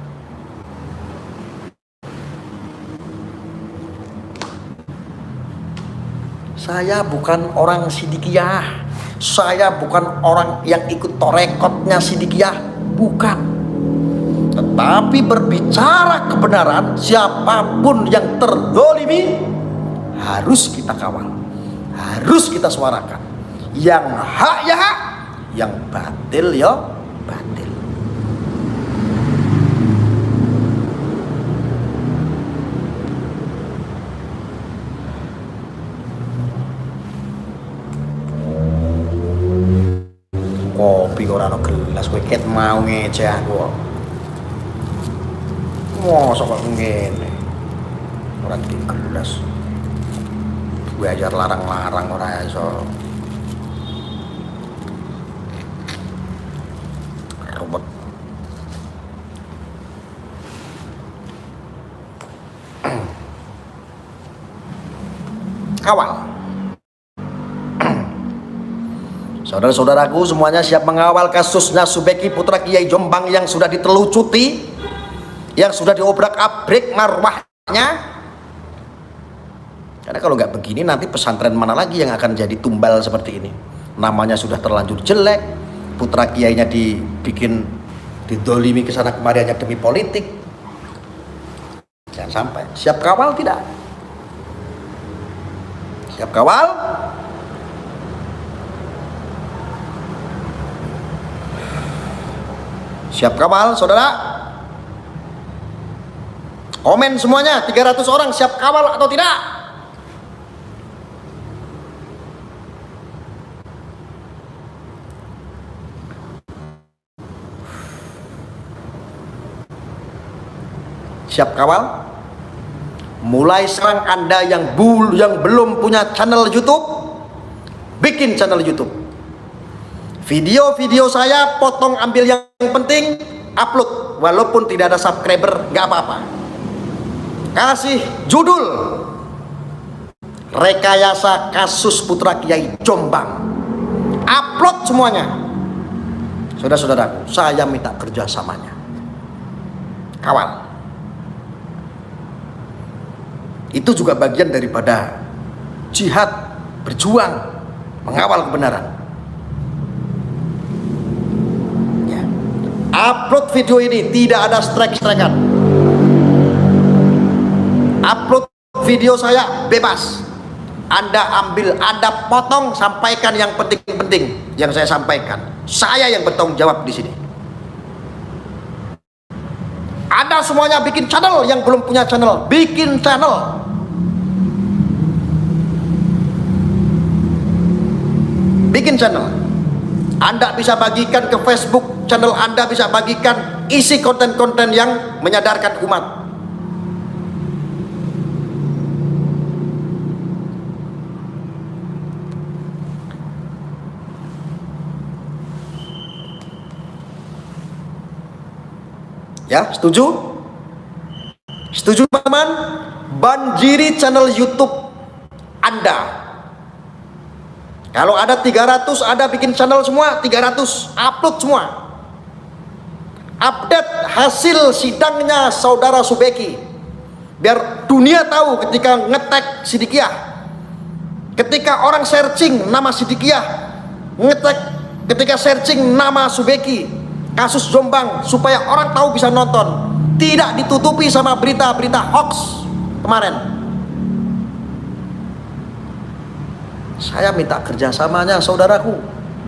Saya bukan orang Sidikiyah, saya bukan orang yang ikut torekotnya Sidikiyah, bukan. Tapi berbicara kebenaran, siapapun yang terzalimi harus kita kawal, harus kita suarakan. Yang hak ya hak, yang batil ya batil. Kopi ora ono gelas, kowe ket mau ngece aku. Mosok kok ngene. Ora di gelas. Gue ajar larang-larang ora iso. Robot. Kawal. Saudara-saudaraku semuanya siap mengawal kasusnya Subeki putra Kiai Jombang yang sudah ditelucuti, yang sudah diobrak-abrik marwahnya. Karena kalau nggak begini nanti pesantren mana lagi yang akan jadi tumbal seperti ini? Namanya sudah terlanjur jelek, putra kiainya dibikin didolimi kesana kemari hanya demi politik. Jangan sampai. Siap kawal tidak? Siap kawal? Siap kawal, saudara? Komen semuanya, 300 orang siap kawal atau tidak? Siap kawal? Mulai sekarang Anda yang belum punya channel YouTube, bikin channel YouTube. Video-video saya potong ambil yang penting, upload. Walaupun tidak ada subscriber, nggak apa-apa. Kasih judul rekayasa kasus putra Kiai Jombang. Upload semuanya. Saudara-saudaraku, saya minta kerjasamanya. Kawal. Itu juga bagian daripada jihad, berjuang, mengawal kebenaran. Upload video ini, tidak ada strike-strikan. Upload video saya bebas. Anda ambil, Anda potong, sampaikan yang penting-penting yang saya sampaikan. Saya yang bertanggung jawab di sini. Anda semuanya bikin channel, yang belum punya channel, bikin channel. Bikin channel. Anda bisa bagikan ke Facebook channel Anda, bisa bagikan isi konten-konten yang menyadarkan umat. Ya, setuju? Setuju teman-teman? Banjiri channel YouTube Anda. Kalau ada 300, Anda bikin channel semua, 300, upload semua. Update hasil sidangnya saudara Subeki. Biar dunia tahu ketika ngetek Sidikiyah. Ketika orang searching nama Sidikiyah, ngetek ketika searching nama Subeki, kasus Jombang, supaya orang tahu bisa nonton. Tidak ditutupi sama berita-berita hoax kemarin. Saya minta kerjasamanya saudaraku,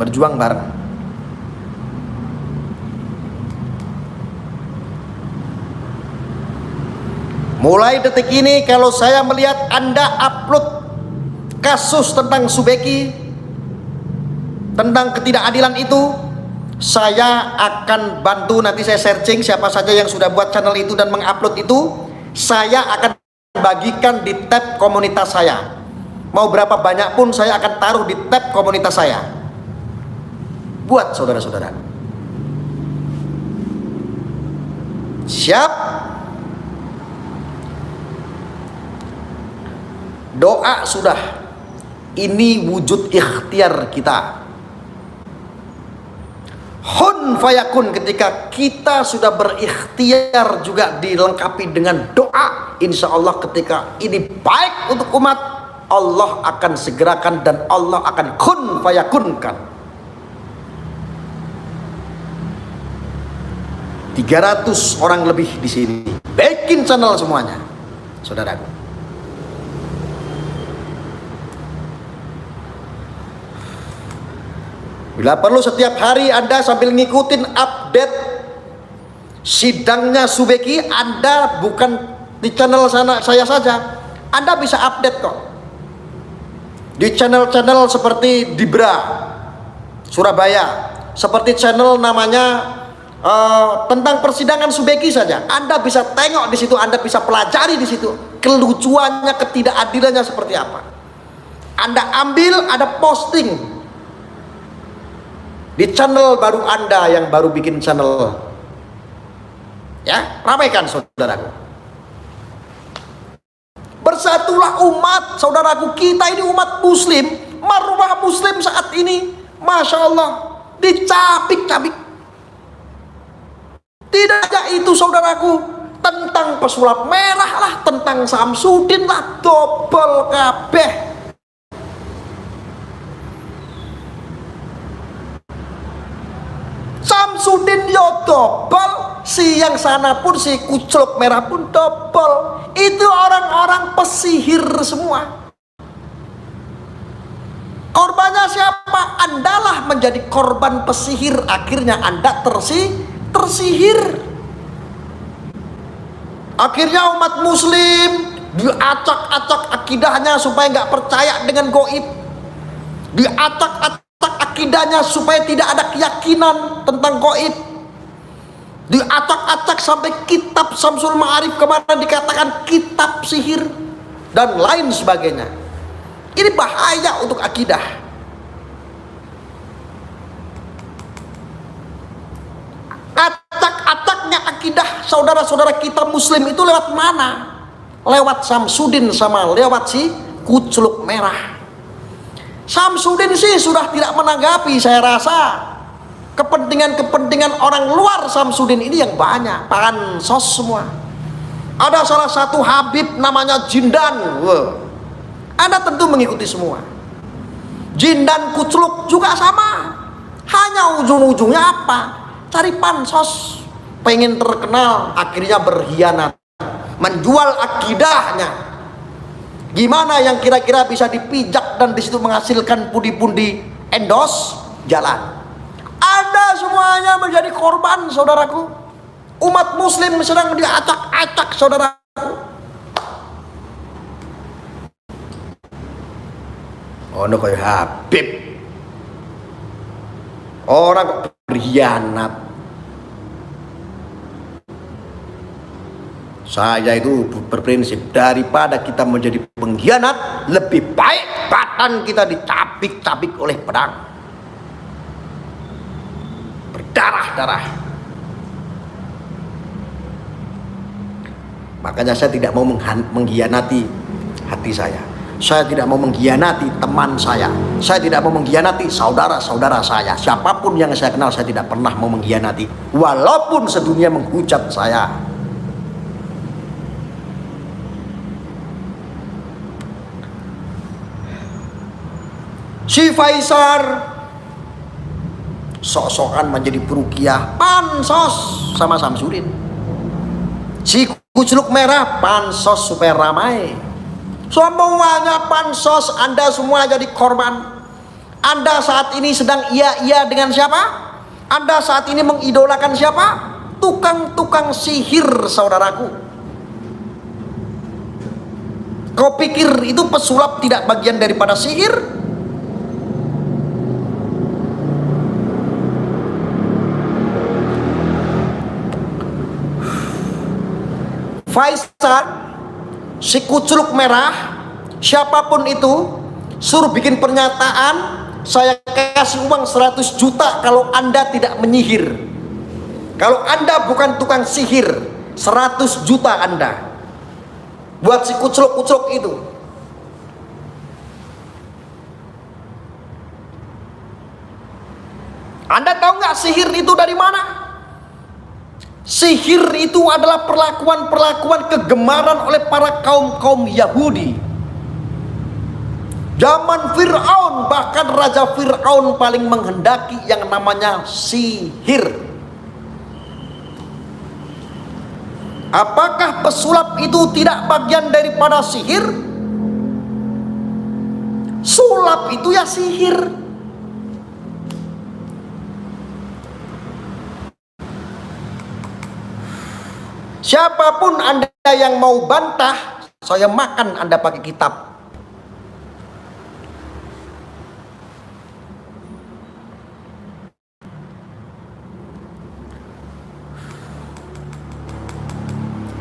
berjuang bareng. Mulai detik ini kalau saya melihat Anda upload kasus tentang Subeki, tentang ketidakadilan itu, saya akan bantu. Nanti saya searching siapa saja yang sudah buat channel itu dan mengupload itu, saya akan bagikan di tab komunitas saya. Mau berapa banyak pun saya akan taruh di tab komunitas saya. Buat saudara-saudara. Siap? Doa sudah. Ini wujud ikhtiar kita. Hun fayakun, ketika kita sudah berikhtiar juga dilengkapi dengan doa. Insya Allah ketika ini baik untuk umat, Allah akan segerakan dan Allah akan kun fayakunkan. 300 orang lebih di sini bikin channel semuanya, saudaraku. Bila perlu setiap hari Anda sambil ngikutin update sidangnya Subeki, Anda bukan di channel saya saja, Anda bisa update kok di channel-channel seperti Dibra Surabaya, seperti channel namanya tentang persidangan Subeki saja. Anda bisa tengok di situ, Anda bisa pelajari di situ kelucuannya, ketidakadilannya seperti apa. Anda ambil, ada posting di channel baru Anda yang baru bikin channel, ya, ramaikan saudaraku. Bersatulah umat, saudaraku. Kita ini umat muslim, marwah muslim saat ini, masya Allah, dicabik-cabik. Tidak ada itu, saudaraku. Tentang pesulap merah lah, tentang Samsudin lah, dobel kabeh. Samsudin yo dobel, si yang sana pun, si kucluk merah pun dobel. Itu orang-orang pesihir semua. Korbannya siapa? Andalah menjadi korban pesihir. Akhirnya Anda tersihir. Akhirnya umat muslim diacak-acak akidahnya supaya nggak percaya dengan gaib. Diacak-acak akidahnya supaya tidak ada keyakinan tentang gaib. Diacak-acak sampai kitab Syamsul Ma'arif kemarin dikatakan kitab sihir dan lain sebagainya. Ini bahaya untuk akidah. Acak-acaknya akidah saudara-saudara kita muslim itu lewat mana? Lewat Samsudin sama lewat si kucluk merah. Samsudin sih sudah tidak menanggapi, saya rasa. Kepentingan-kepentingan orang luar Samsudin ini yang banyak, pansos semua. Ada salah satu Habib namanya Jindan. Anda tentu mengikuti semua. Jindan kucluk juga sama. Hanya ujung-ujungnya apa? Cari pansos, pengen terkenal, akhirnya berkhianat, menjual akidahnya. Gimana yang kira-kira bisa dipijak dan disitu menghasilkan pundi-pundi endos jalan. Anda semuanya menjadi korban, saudaraku. Umat muslim sedang diacak-acak, saudaraku. Ono koyo Habib. Orang kok berkhianat. Saya itu berprinsip, daripada kita menjadi pengkhianat, lebih baik badan kita dicabik-cabik oleh pedang, berdarah-darah. Makanya saya tidak mau mengkhianati hati saya. Saya tidak mau mengkhianati teman saya. Saya tidak mau mengkhianati saudara-saudara saya. Siapapun yang saya kenal, saya tidak pernah mau mengkhianati, walaupun sedunia menghujat saya. Si Faisal sok-sokan menjadi perukiah, pansos sama Samsudin. Si kucluk merah pansos supaya ramai. Semuanya pansos, Anda semua jadi korban. Anda saat ini sedang iya-iya dengan siapa? Anda saat ini mengidolakan siapa? Tukang-tukang sihir, saudaraku. Kau pikir itu pesulap tidak bagian daripada sihir? Faisal, si kucluk merah, siapapun itu, suruh bikin pernyataan, saya kasih uang 100 juta kalau Anda tidak menyihir. Kalau Anda bukan tukang sihir, 100 juta Anda buat si kucluk-kucluk itu. Anda tahu nggak sihir itu dari mana? Sihir itu adalah perlakuan-perlakuan kegemaran oleh para kaum-kaum Yahudi. Zaman Fir'aun, bahkan Raja Fir'aun paling menghendaki yang namanya sihir. Apakah pesulap itu tidak bagian daripada sihir? Sulap itu ya sihir. Siapapun Anda yang mau bantah, saya makan Anda pakai kitab.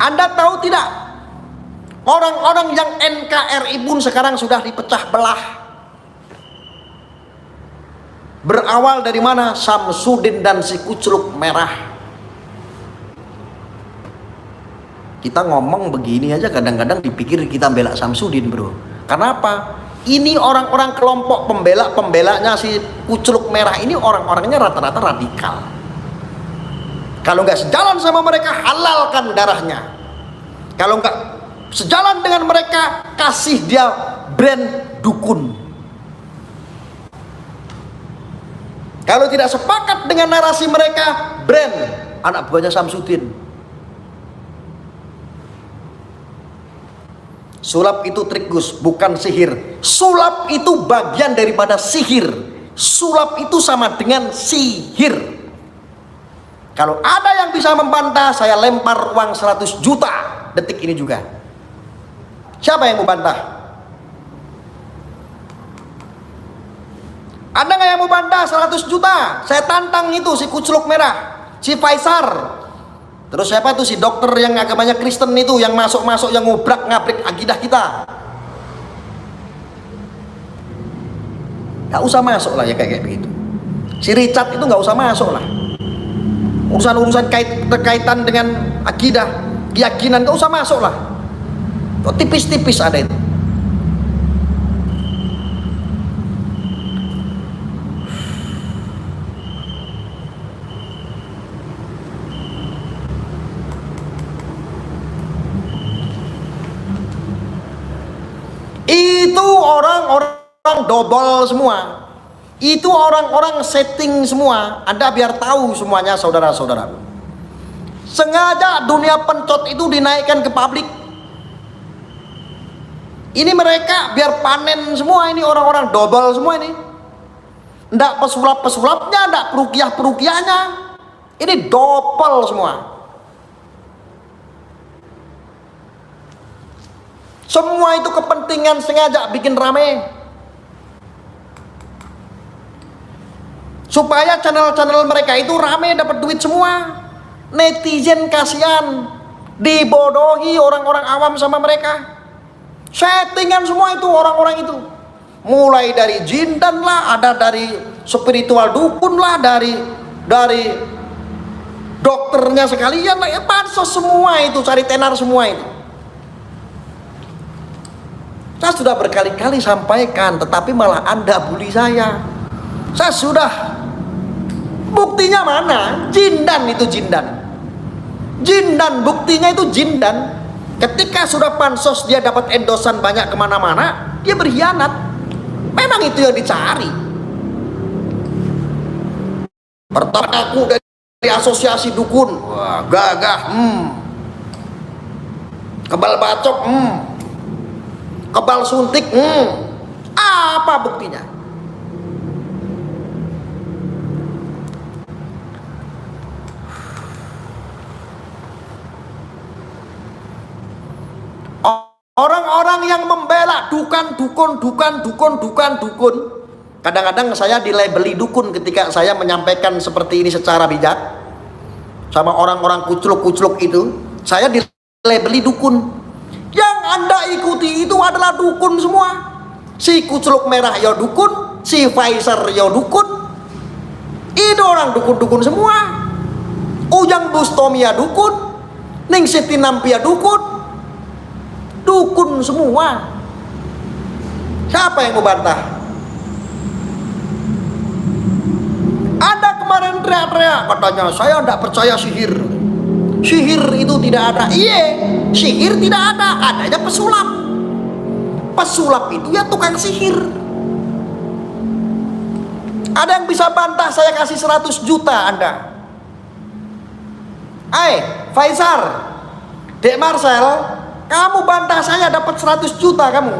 Anda tahu tidak, orang-orang yang NKRI pun sekarang sudah dipecah belah. Berawal dari mana? Samsudin dan si Kucluk Merah. Kita ngomong begini aja kadang-kadang dipikir kita bela Samsudin, bro. Kenapa? Ini orang-orang kelompok pembelanya si Kucluk Merah ini orang-orangnya rata-rata radikal. Kalau nggak sejalan sama mereka, halalkan darahnya. Kalau nggak sejalan dengan mereka, kasih dia brand dukun. Kalau tidak sepakat dengan narasi mereka, brand anak buahnya Samsudin. Sulap itu trik, Gus, bukan sihir. Sulap itu bagian daripada sihir. Sulap itu sama dengan sihir. Kalau ada yang bisa membantah, saya lempar uang 100 juta detik ini juga. Siapa yang mau bantah? Ada nggak yang mau bantah 100 juta? Saya tantang itu si Kucluk Merah, si Faisar. Terus siapa itu si dokter yang agamanya Kristen itu, yang masuk-masuk, yang ngobrak-ngabrik akidah kita. Nggak usah masuk lah ya kayak begitu. Si Richard itu nggak usah masuk lah. Urusan-urusan berkaitan dengan akidah, keyakinan, gak usah masuk lah. Kok tipis-tipis ada itu. Itu orang-orang dobol semua. Itu orang-orang setting semua. Anda biar tahu semuanya, saudara-saudara. Sengaja dunia pencot itu dinaikkan ke publik. Ini mereka biar panen semua, ini orang-orang dobel semua ini. Ndak pesulap-pesulapnya, ndak perukiah-perukiahnya. Ini dobel semua. Semua itu kepentingan sengaja bikin rame. Supaya channel-channel mereka itu rame, dapat duit semua. Netizen kasihan, dibodohi orang-orang awam sama mereka. Settingan semua itu orang-orang itu. Mulai dari jindan lah, ada dari spiritual dukun lah, dari dokternya sekalian lah, ya pansos semua itu, cari tenar semua itu. Saya sudah berkali-kali sampaikan, tetapi malah Anda bully saya. Saya sudah. Buktinya mana? Jindan itu jindan. Jindan, buktinya itu jindan. Ketika sudah pansos dia dapat endosan banyak kemana-mana, dia berkhianat. Memang itu yang dicari. Pertama aku dari asosiasi dukun, wah, gagah, kebal bacok, kebal suntik, apa buktinya? Orang-orang yang membela dukun, kadang-kadang saya dilabeli dukun ketika saya menyampaikan seperti ini secara bijak sama orang-orang kucluk-kucluk itu. Saya dilabeli dukun. Yang Anda ikuti itu adalah dukun semua. Si Kucluk Merah ya dukun, si Faisar ya dukun. Itu orang dukun-dukun semua. Ujang Bustomi ya dukun, Ning Siti Nampi ya dukun. Dukun semua. Siapa yang mau bantah? Ada kemarin teriak-teriak katanya saya tidak percaya sihir. Sihir itu tidak ada. Iya, sihir tidak ada, adanya pesulap. Pesulap itu ya tukang sihir. Ada yang bisa bantah saya kasih 100 juta Anda? Faisar, Dek Marcel, kamu bantah saya dapat 100 juta kamu.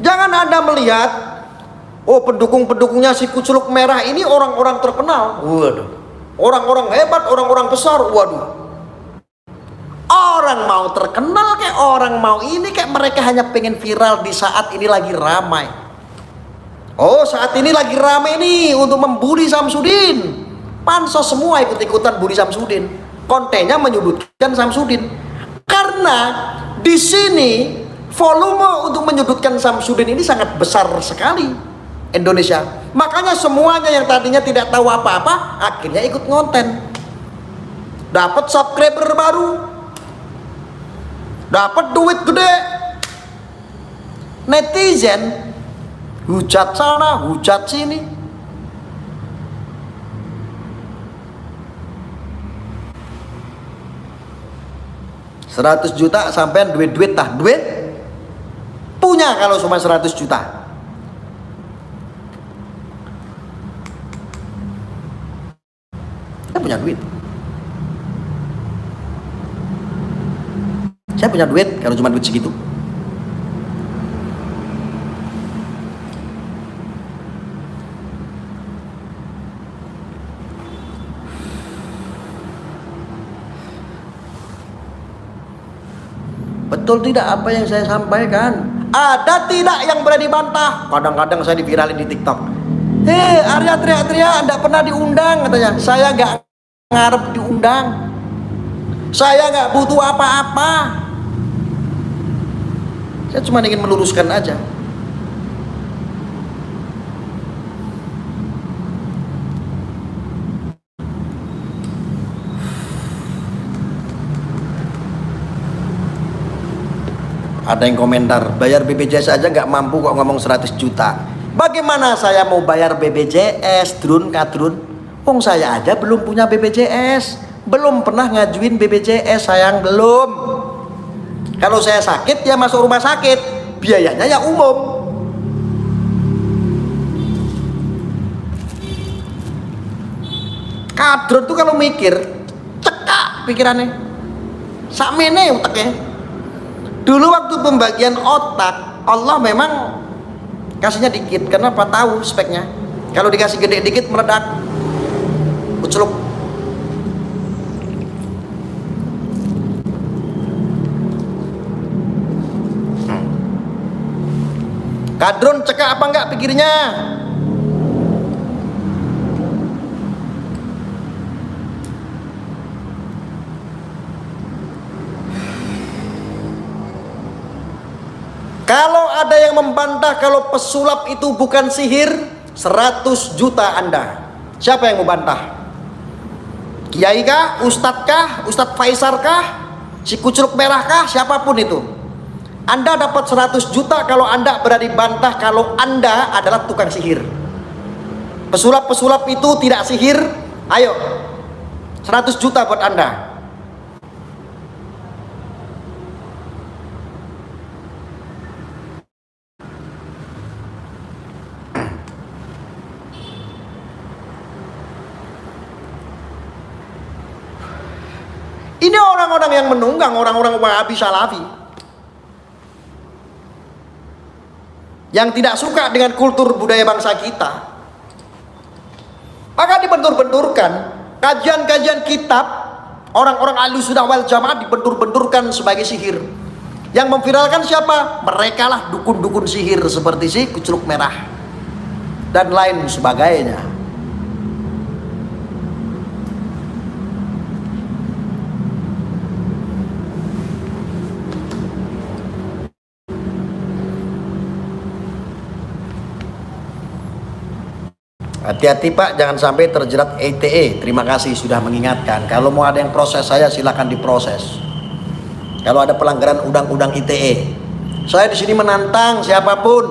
Jangan Anda melihat, oh pendukung-pendukungnya si Kuculuk Merah ini orang-orang terkenal. Waduh. Orang-orang hebat, orang-orang besar. Waduh. Orang mau terkenal kayak orang mau ini kayak mereka hanya pengen viral di saat ini lagi ramai. Oh, saat ini lagi ramai nih untuk membuli Samsudin. Pansos semua ikut-ikutan bully Samsudin. Kontennya menyudutkan Samsudin. Karena di sini volume untuk menyudutkan Samsudin ini sangat besar sekali Indonesia. Makanya semuanya yang tadinya tidak tahu apa-apa akhirnya ikut ngonten. Dapat subscriber baru. Dapat duit gede. Netizen hujat sana, hujat sini. Seratus juta sampai duit-duit tah duit punya kalau cuma 100 juta. Saya punya duit. Saya punya duit kalau cuma duit segitu. Betul tidak apa yang saya sampaikan? Ada tidak yang berani bantah? Kadang-kadang saya diviralin di TikTok. Arya teriak-teriak, Anda pernah diundang katanya. Saya nggak ngarep diundang. Saya nggak butuh apa-apa. Saya cuma ingin meluruskan aja. Ada yang komentar, bayar BPJS aja nggak mampu kok ngomong 100 juta. Bagaimana saya mau bayar BPJS, drun kadrun? Wong saya aja belum punya BPJS, belum pernah ngajuin BPJS, sayang belum. Kalau saya sakit ya masuk rumah sakit, biayanya ya umum. Kadrun tuh kalau mikir, cekak pikirannya, sakmene uteknya. Dulu waktu pembagian otak, Allah memang kasihnya dikit. Kenapa? Tahu speknya. Kalau dikasih gede dikit meledak, uceluk. Kadrun cekak apa enggak pikirnya? Kalau ada yang membantah kalau pesulap itu bukan sihir, 100 juta Anda. Siapa yang membantah? Kiai kah? Ustadz kah? Ustadz Faisal kah? Si Kuculuk Merah kah? Siapapun itu. Anda dapat 100 juta kalau Anda berani bantah kalau Anda adalah tukang sihir. Pesulap-pesulap itu tidak sihir. Ayo, 100 juta buat Anda. Ini orang-orang yang menunggang, orang-orang Wahabi Salafi yang tidak suka dengan kultur budaya bangsa kita. Maka dibentur-benturkan kajian-kajian kitab, orang-orang Ahlussunnah wal Jamaah dibentur-benturkan sebagai sihir. Yang memviralkan siapa? Mereka lah dukun-dukun sihir seperti si Kuculuk Merah dan lain sebagainya. Hati-hati Pak, jangan sampai terjerat ITE. Terima kasih sudah mengingatkan. Kalau mau ada yang proses saya, silakan diproses. Kalau ada pelanggaran undang-undang ITE, saya di sini menantang siapapun.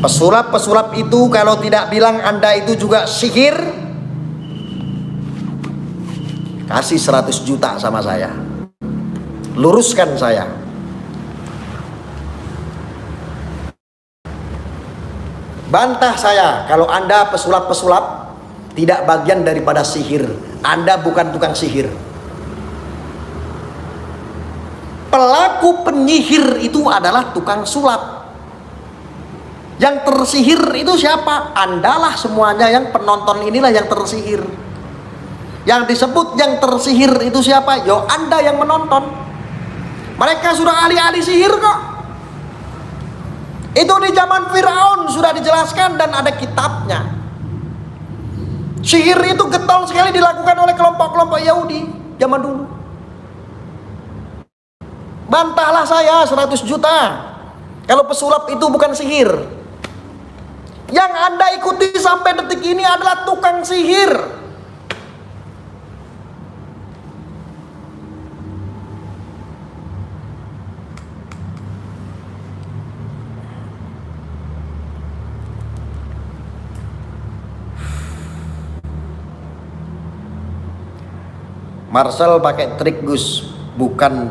Pesulap-pesulap itu kalau tidak bilang Anda itu juga sihir, kasih 100 juta sama saya. Luruskan saya. Bantah saya kalau Anda pesulap-pesulap tidak bagian daripada sihir. Anda bukan tukang sihir. Pelaku penyihir itu adalah tukang sulap. Yang tersihir itu siapa? Andalah semuanya, yang penonton inilah yang tersihir. Yang disebut yang tersihir itu siapa? Yo, Anda yang menonton. Mereka sudah ahli-ahli sihir kok. Itu di zaman Firaun sudah dijelaskan dan ada kitabnya. Sihir itu getol sekali dilakukan oleh kelompok-kelompok Yahudi zaman dulu. Bantahlah saya 100 juta kalau pesulap itu bukan sihir. Yang Anda ikuti sampai detik ini adalah tukang sihir. Marcel pakai trik Gus, bukan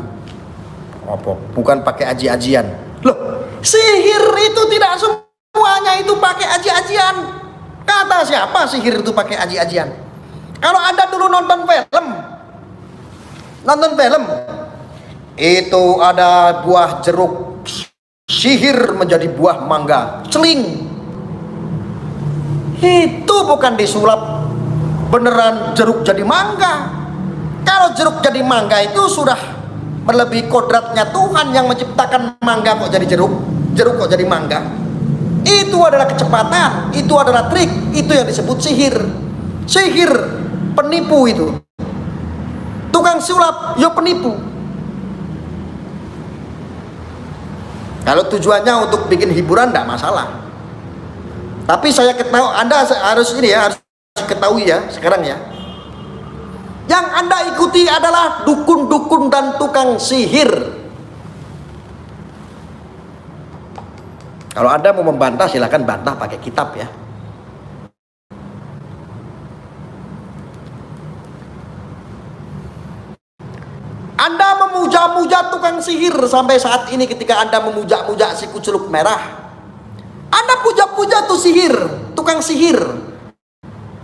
pakai aji-ajian. Loh, sihir itu tidak semuanya itu pakai aji-ajian. Kata siapa sihir itu pakai aji-ajian? Kalau Anda dulu nonton film, itu ada buah jeruk sihir menjadi buah mangga, celing. Itu bukan disulap beneran jeruk jadi mangga. Kalau jeruk jadi mangga itu sudah melebihi kodratnya Tuhan yang menciptakan mangga kok jadi jeruk kok jadi mangga. Itu adalah kecepatan, itu adalah trik, itu yang disebut sihir. Sihir, penipu itu. Tukang sulap, yo penipu. Kalau tujuannya untuk bikin hiburan tidak masalah. Tapi saya ketahui, Anda harus ketahui ya sekarang ya. Yang Anda ikuti adalah dukun-dukun dan tukang sihir. Kalau Anda mau membantah silakan bantah pakai kitab ya. Anda memuja-muja tukang sihir sampai saat ini. Ketika Anda memuja-muja si kuculuk merah, Anda puja-puja tuh sihir, tukang sihir.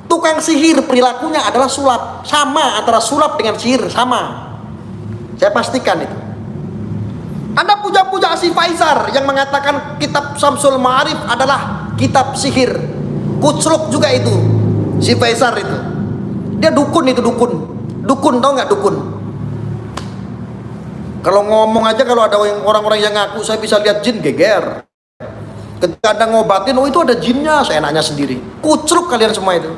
Tukang sihir perilakunya adalah sulap. Sama antara sulap dengan sihir, sama. Saya pastikan itu. Anda puja-puja si Faizar yang mengatakan kitab Syamsul Ma'arif adalah kitab sihir. Kucluk juga itu, si Faizar itu. Dia dukun itu, dukun. Dukun, tau nggak dukun? Kalau ngomong aja, kalau ada orang-orang yang ngaku saya bisa lihat jin, geger. Ketika Anda ngobatin, oh itu ada jinnya, seenaknya sendiri. Kucluk kalian semua itu.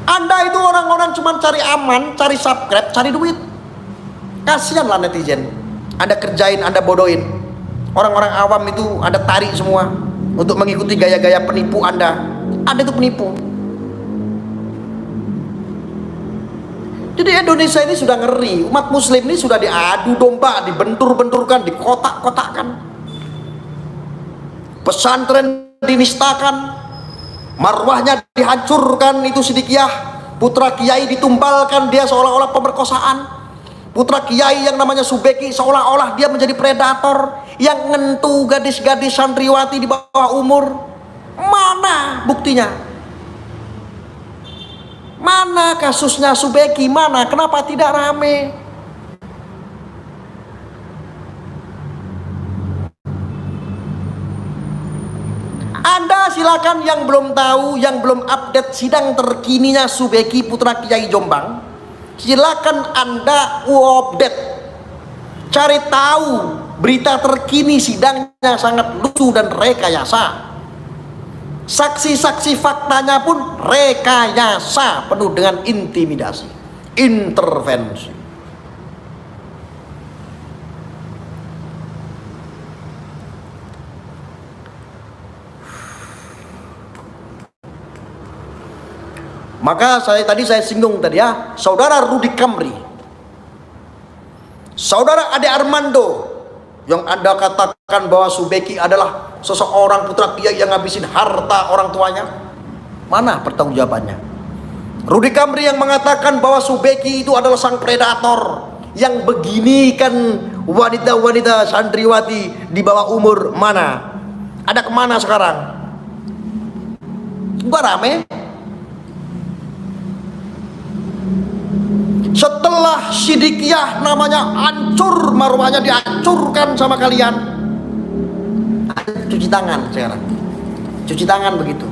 Anda itu orang-orang cuma cari aman, cari subscribe, cari duit. Kasihanlah netizen. Anda kerjain, Anda bodohin. Orang-orang awam itu Anda tarik semua untuk mengikuti gaya-gaya penipu Anda. Anda itu penipu. Jadi Indonesia ini sudah ngeri. Umat muslim ini sudah diadu domba, dibentur-benturkan, dikotak-kotakkan. Pesantren dinistakan. Marwahnya dihancurkan itu Sidikiyah. Putra kiai ditumbalkan, dia seolah-olah pemerkosaan. Putra kiai yang namanya Subeki seolah-olah dia menjadi predator yang ngentu gadis-gadis santriwati di bawah umur. Mana buktinya? Mana kasusnya Subeki? Mana? Kenapa tidak rame? Anda silakan yang belum tahu, yang belum update sidang terkininya Subeki putra Kiai Jombang, silakan Anda update, cari tahu berita terkini sidangnya sangat lucu dan rekayasa. Saksi-saksi faktanya pun rekayasa, penuh dengan intimidasi, intervensi. Maka tadi saya singgung tadi ya, saudara Rudy Kamri, saudara Ade Armando, yang Anda katakan bahwa Subeki adalah seseorang putra kiai yang ngabisin harta orang tuanya, mana pertanggungjawabannya? Rudy Kamri yang mengatakan bahwa Subeki itu adalah sang predator yang beginikan wanita-wanita santriwati di bawah umur, mana? Ada kemana sekarang? Gua rame. Setelah Sidikiyah namanya hancur, marwahnya dihancurkan sama kalian, cuci tangan sekarang. Cuci tangan begitu.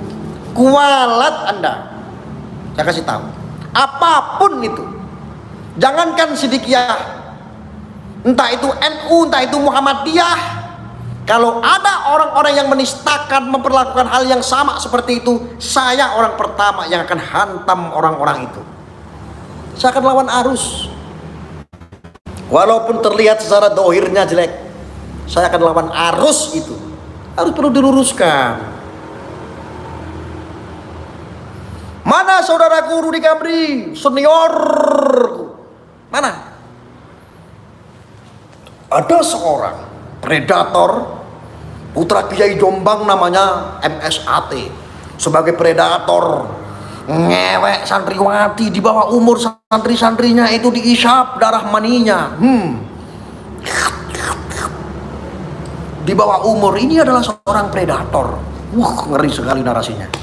Kualat Anda. Saya kasih tahu. Apapun itu. Jangankan Sidikiyah, entah itu NU, entah itu Muhammadiyah, kalau ada orang-orang yang menistakan, memperlakukan hal yang sama seperti itu, saya orang pertama yang akan hantam orang-orang itu. Saya akan lawan arus. Walaupun terlihat secara dohirnya jelek, saya akan lawan arus itu. Harus perlu diluruskan. Mana saudaraku Rudy Kamri, senior? Mana? Ada seorang predator, putra Kiai Jombang namanya MSAT. Sebagai predator, ngewek santriwati di bawah umur, santri-santrinya itu diisap darah maninya. Di bawah umur, ini adalah seorang predator. Ngeri sekali narasinya.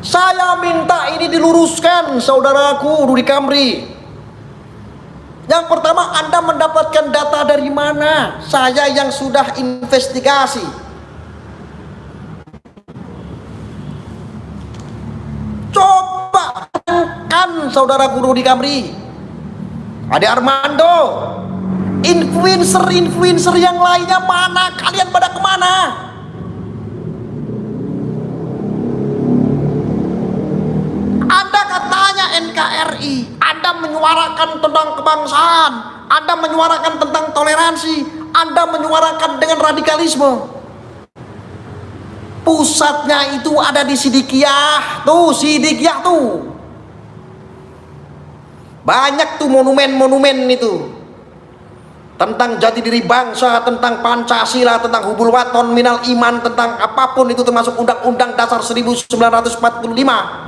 Saya minta ini diluruskan, saudaraku Rudy Kamri. Yang pertama, Anda mendapatkan data dari mana? Saya yang sudah investigasi. Coba kan saudaraku Rudy Kamri, Ade Armando, influencer yang lainnya mana? Kalian pada kemana? Anda katanya NKRI, Anda menyuarakan tentang kebangsaan, Anda menyuarakan tentang toleransi, Anda menyuarakan dengan radikalisme. Pusatnya itu ada di Sidikiyah, tuh Sidikiyah tuh. Banyak tuh monumen-monumen itu. Tentang jati diri bangsa, tentang Pancasila, tentang hubul waton minal iman, tentang apapun itu, termasuk Undang-Undang Dasar 1945.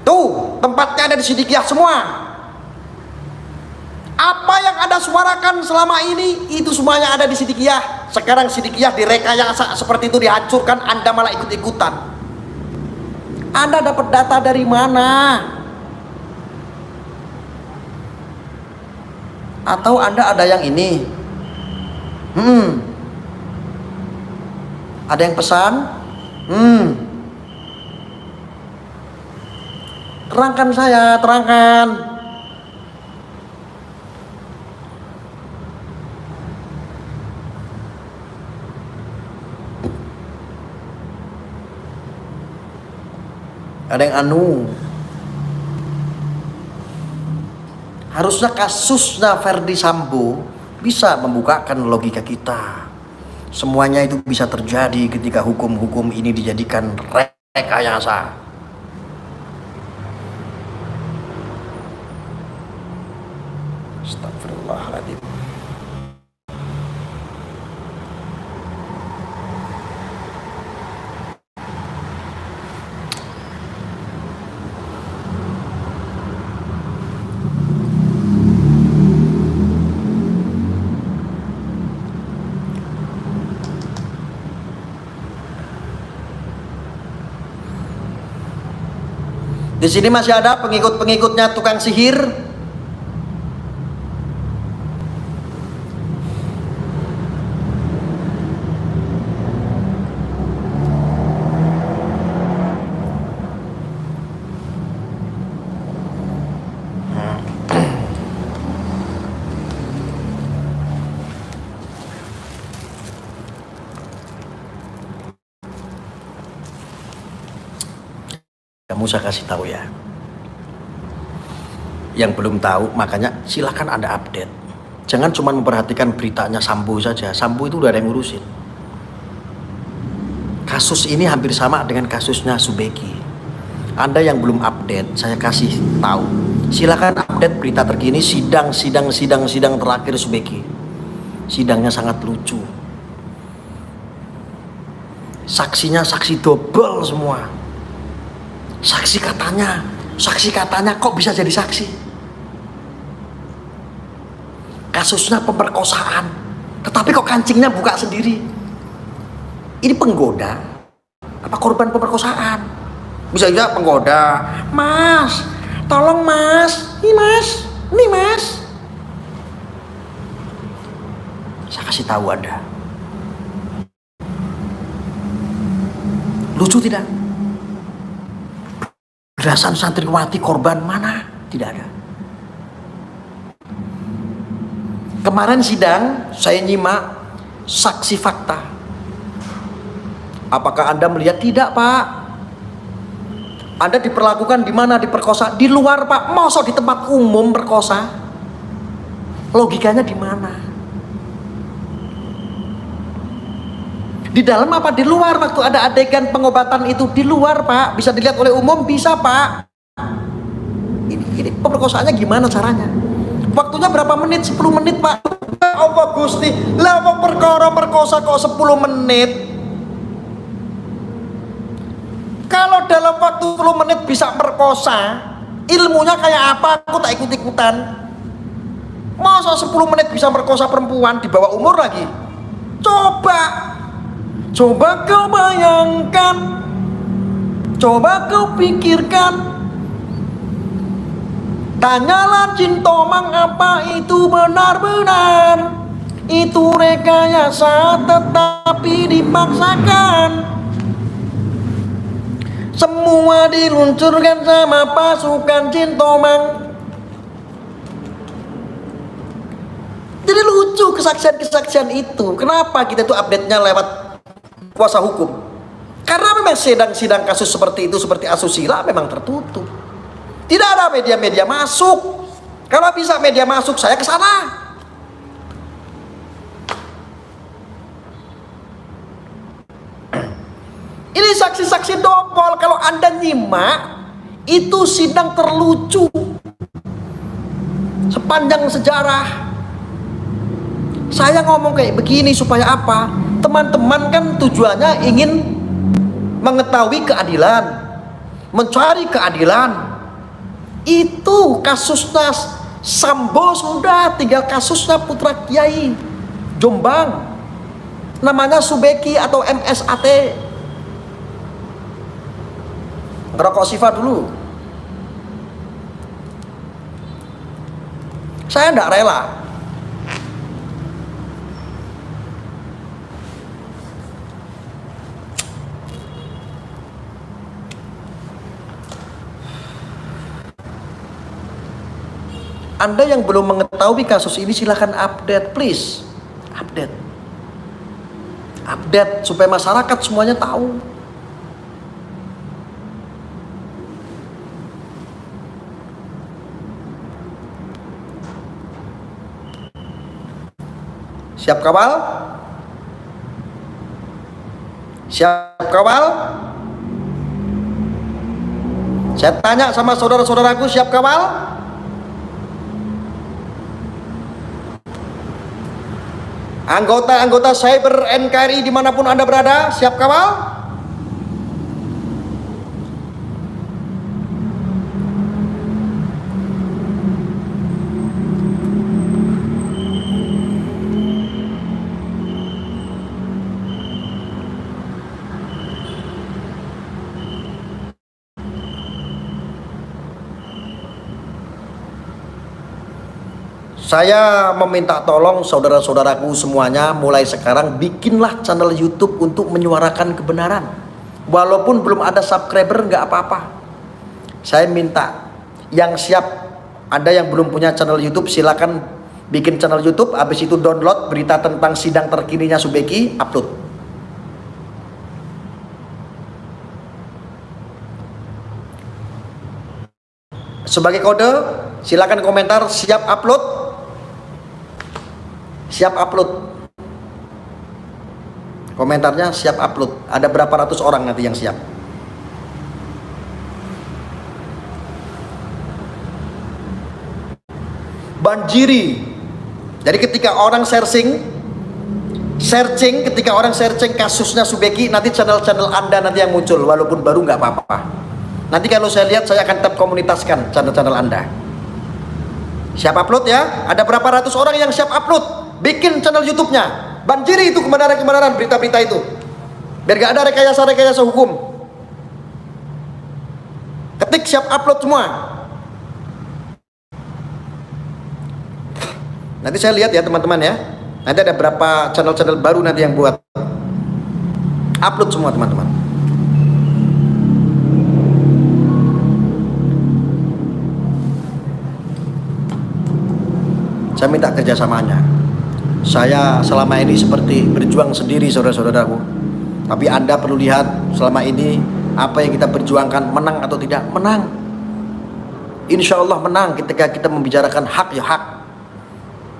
Tuh, tempatnya ada di Sidikiyah semua. Apa yang Anda suarakan selama ini, itu semuanya ada di Sidikiyah. Sekarang Sidikiyah direkayasa seperti itu, dihancurkan, Anda malah ikut-ikutan. Anda dapat data dari mana? Atau Anda ada yang ini? Ada yang pesan? Terangkan saya, terangkan. Ada yang harusnya kasusnya Verdi Sambo bisa membukakan logika kita. Semuanya itu bisa terjadi ketika hukum-hukum ini dijadikan rekayasa. Astagfirullahaladzim. Di sini masih ada pengikut-pengikutnya tukang sihir. Kamu saya kasih tahu ya. Yang belum tahu, makanya silakan Anda update. Jangan cuma memperhatikan beritanya Sambo saja. Sambo itu udah ada yang ngurusin. Kasus ini hampir sama dengan kasusnya Subeki. Anda yang belum update, saya kasih tahu. Silakan update berita terkini sidang terakhir Subeki. Sidangnya sangat lucu. Saksinya saksi double semua. Saksi katanya kok bisa jadi saksi? Kasusnya pemerkosaan, tetapi kok kancingnya buka sendiri? Ini penggoda apa korban pemerkosaan? Bisa juga penggoda, Mas, tolong Mas, ini Mas. Saya kasih tahu Anda. Lucu tidak? Belasan santriwati korban mana? Tidak ada. Kemarin sidang saya nyimak saksi fakta. Apakah Anda melihat? Tidak, Pak. Anda diperlakukan di mana? Diperkosa di luar, Pak. Masa di tempat umum perkosa? Logikanya di mana? Di dalam apa di luar? Waktu ada adegan pengobatan itu di luar, Pak. Bisa dilihat oleh umum, bisa, Pak. Ini pemerkosaannya gimana caranya? Waktunya berapa menit? 10 menit, Pak. Allah Gusti, lah apa perkara merkosa kok 10 menit? Kalau dalam waktu 10 menit bisa merkosa, ilmunya kayak apa? Aku tak ikut-ikutan. Masa 10 menit bisa merkosa perempuan di bawah umur lagi? Coba kau bayangkan, coba kau pikirkan. Tanyalah Jin Tomang apa itu benar-benar. Itu rekayasa tetapi dipaksakan. Semua diluncurkan sama pasukan Jin Tomang. Jadi lucu kesaksian-kesaksian itu. Kenapa kita tuh update-nya lewat kuasa hukum? Karena memang sidang-sidang kasus seperti itu, seperti asusila memang tertutup. Tidak ada media-media masuk. Kalau bisa media masuk, saya ke sana. Ini saksi-saksi dobol. Kalau Anda nyimak, itu sidang terlucu sepanjang sejarah. Saya ngomong kayak begini supaya apa? Teman-teman kan tujuannya ingin mengetahui keadilan, mencari keadilan. Itu kasusnya Sambo sudah, tinggal kasusnya putra Kiai Jombang, namanya Subeki atau MSAT. Ngerokok Siva dulu. Saya tidak rela. Anda yang belum mengetahui kasus ini silahkan update, please. Update supaya masyarakat semuanya tahu. Siap kawal? Siap kawal? Saya tanya sama saudara-saudaraku, siap kawal? Anggota-anggota cyber NKRI dimanapun Anda berada, siap kawal? Saya meminta tolong saudara-saudaraku semuanya, mulai sekarang bikinlah channel YouTube untuk menyuarakan kebenaran. Walaupun belum ada subscriber nggak apa-apa. Saya minta yang siap, Anda yang belum punya channel YouTube silakan bikin channel YouTube, habis itu download berita tentang sidang terkininya Subeki, upload. Sebagai kode, silakan komentar siap upload. Siap upload. Komentarnya siap upload. Ada berapa ratus orang nanti yang siap. Banjiri. Jadi ketika orang searching kasusnya Subeki, nanti channel-channel Anda nanti yang muncul, walaupun baru nggak apa-apa. Nanti kalau saya lihat, saya akan tetap komunitaskan channel-channel Anda. Siap upload ya. Ada berapa ratus orang yang siap upload? Bikin channel YouTube-nya. Banjiri itu kebenaran-kebenaran berita-berita itu. Biar gak ada rekayasa-rekayasa hukum. Ketik siap upload semua. Nanti saya lihat ya teman-teman ya. Nanti ada berapa channel-channel baru nanti yang buat. Upload semua teman-teman. Saya minta kerjasamanya. Saya selama ini seperti berjuang sendiri saudara-saudaraku. Tapi Anda perlu lihat selama ini apa yang kita perjuangkan menang atau tidak? Menang. Insya Allah menang ketika kita membicarakan hak ya hak.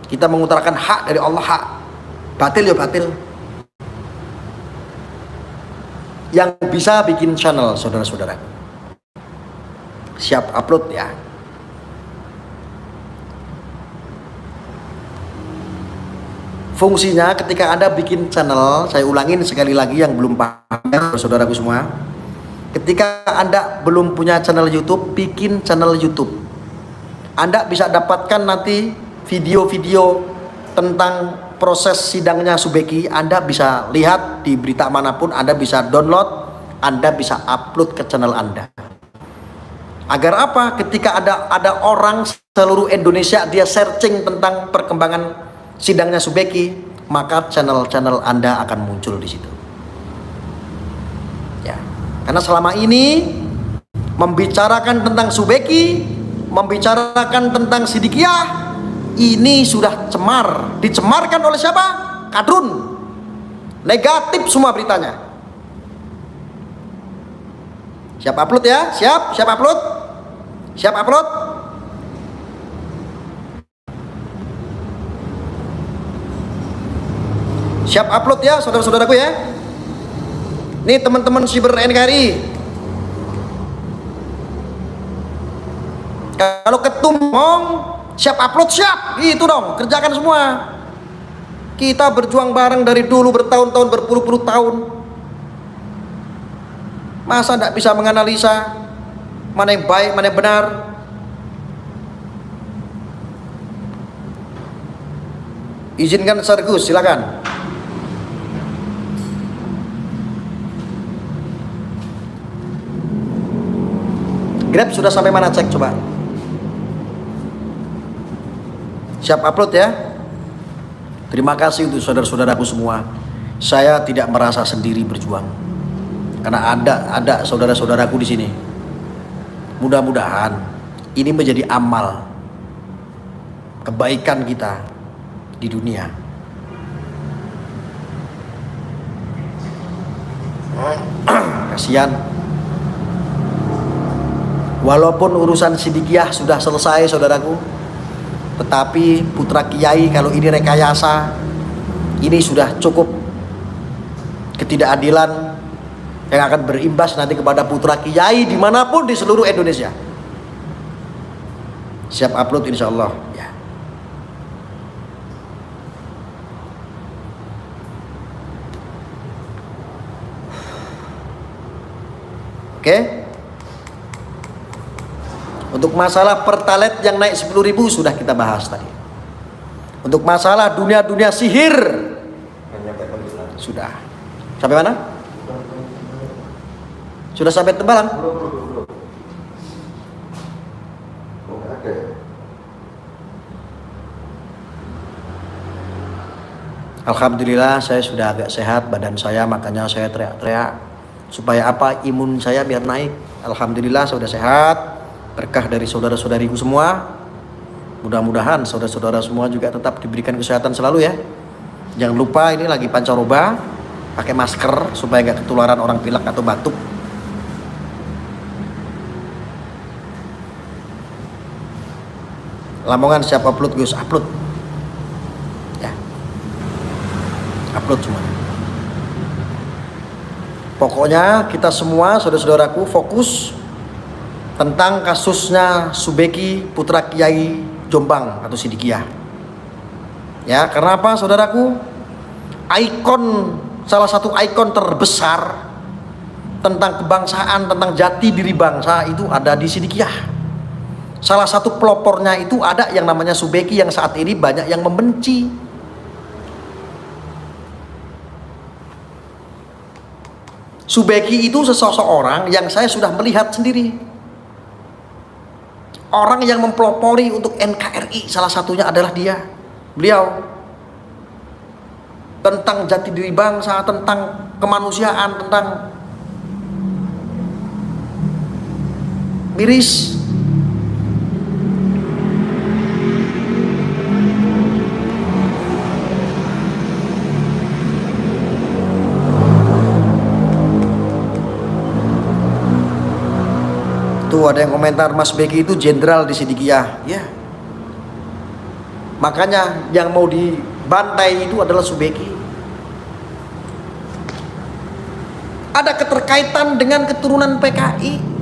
Kita mengutarakan hak dari Allah hak. Batil ya batil. Yang bisa bikin channel saudara-saudara. Siap upload ya. Fungsinya ketika Anda bikin channel, saya ulangin sekali lagi yang belum paham saudaraku semua. Ketika Anda belum punya channel YouTube, bikin channel YouTube. Anda bisa dapatkan nanti video-video tentang proses sidangnya Subeki. Anda bisa lihat di berita manapun, Anda bisa download, Anda bisa upload ke channel Anda. Agar apa? Ketika ada orang seluruh Indonesia dia searching tentang perkembangan sidangnya Subeki, maka channel-channel Anda akan muncul di situ. Ya. Karena selama ini membicarakan tentang Subeki, membicarakan tentang Sidikiyah, ini sudah cemar. Dicemarkan oleh siapa? Kadrun. Negatif semua beritanya. Siap upload ya? Siap upload? Siap upload? Siap upload ya saudara-saudaraku ya. Nih teman-teman Siber NKRI. Kalau ketum ngomong siap upload siap, gitu dong, kerjakan semua. Kita berjuang bareng dari dulu bertahun-tahun, berpuluh-puluh tahun. Masa tidak bisa menganalisa mana yang baik, mana yang benar? Izinkan Sargus, silakan. Grab sudah sampai mana, cek coba. Siap upload ya. Terima kasih untuk saudara-saudaraku semua. Saya tidak merasa sendiri berjuang. Karena ada saudara-saudaraku di sini. Mudah-mudahan ini menjadi amal kebaikan kita di dunia. Kasihan. Walaupun urusan Sidikiyah sudah selesai saudaraku, tetapi putra kiai kalau ini rekayasa, ini sudah cukup ketidakadilan yang akan berimbas nanti kepada putra kiai dimanapun di seluruh Indonesia. Siap upload insya Allah ya. Oke. Untuk masalah pertalite yang naik 10.000 sudah kita bahas tadi. Untuk masalah dunia-dunia sihir sudah. Sampai mana? Sudah sampai Tembalang? Alhamdulillah saya sudah agak sehat badan saya, makanya saya teriak-teriak supaya apa? Imun saya biar naik. Alhamdulillah saya sudah sehat. Berkah dari saudara-saudariku semua. Mudah-mudahan saudara-saudara semua juga tetap diberikan kesehatan selalu ya. Jangan lupa ini lagi pancaroba, pakai masker supaya nggak ketularan orang pilek atau batuk. Lamongan siap upload Gus, upload ya, upload semuanya. Pokoknya kita semua saudara-saudaraku fokus tentang kasusnya Subeki putra Kiai Jombang atau Sidikiyah. Ya, karena apa saudaraku? Salah satu ikon terbesar tentang kebangsaan, tentang jati diri bangsa itu ada di Sidikiyah. Salah satu pelopornya itu ada yang namanya Subeki yang saat ini banyak yang membenci. Subeki itu seseorang yang saya sudah melihat sendiri. orang yang mempelopori untuk NKRI, salah satunya adalah beliau. Tentang jati diri bangsa, tentang kemanusiaan, tentang miris. Tuh ada yang komentar, Mas Beki itu jenderal di Sidikiyah. Ya. Makanya yang mau dibantai itu adalah Subeki. Ada keterkaitan dengan keturunan PKI.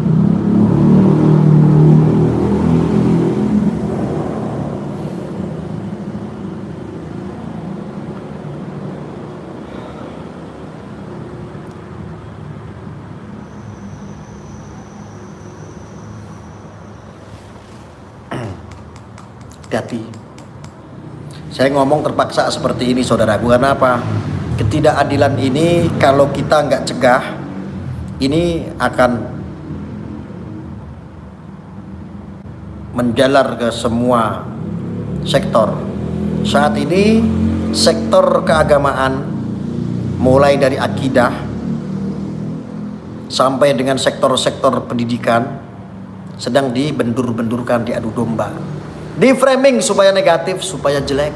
Hati-hati. Saya ngomong terpaksa seperti ini saudaraku, karena apa? Ketidakadilan ini kalau kita nggak cegah, ini akan menjalar ke semua sektor. Saat ini sektor keagamaan, mulai dari akidah sampai dengan sektor-sektor pendidikan, sedang dibendur-bendurkan, diadu domba, di framing supaya negatif, supaya jelek.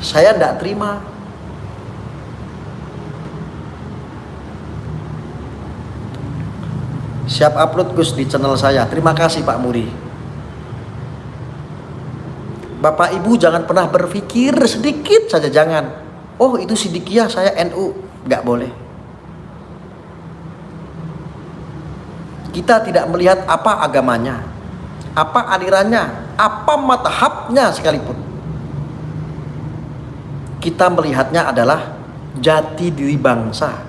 Saya tidak terima. Siap upload Gus di channel saya. Terima kasih Pak Muri. Bapak Ibu jangan pernah berpikir sedikit saja, jangan, oh itu Sidikiyah, saya NU. Nggak boleh. Kita tidak melihat apa agamanya, apa alirannya, apa mazhabnya sekalipun. Kita melihatnya adalah jati diri bangsa,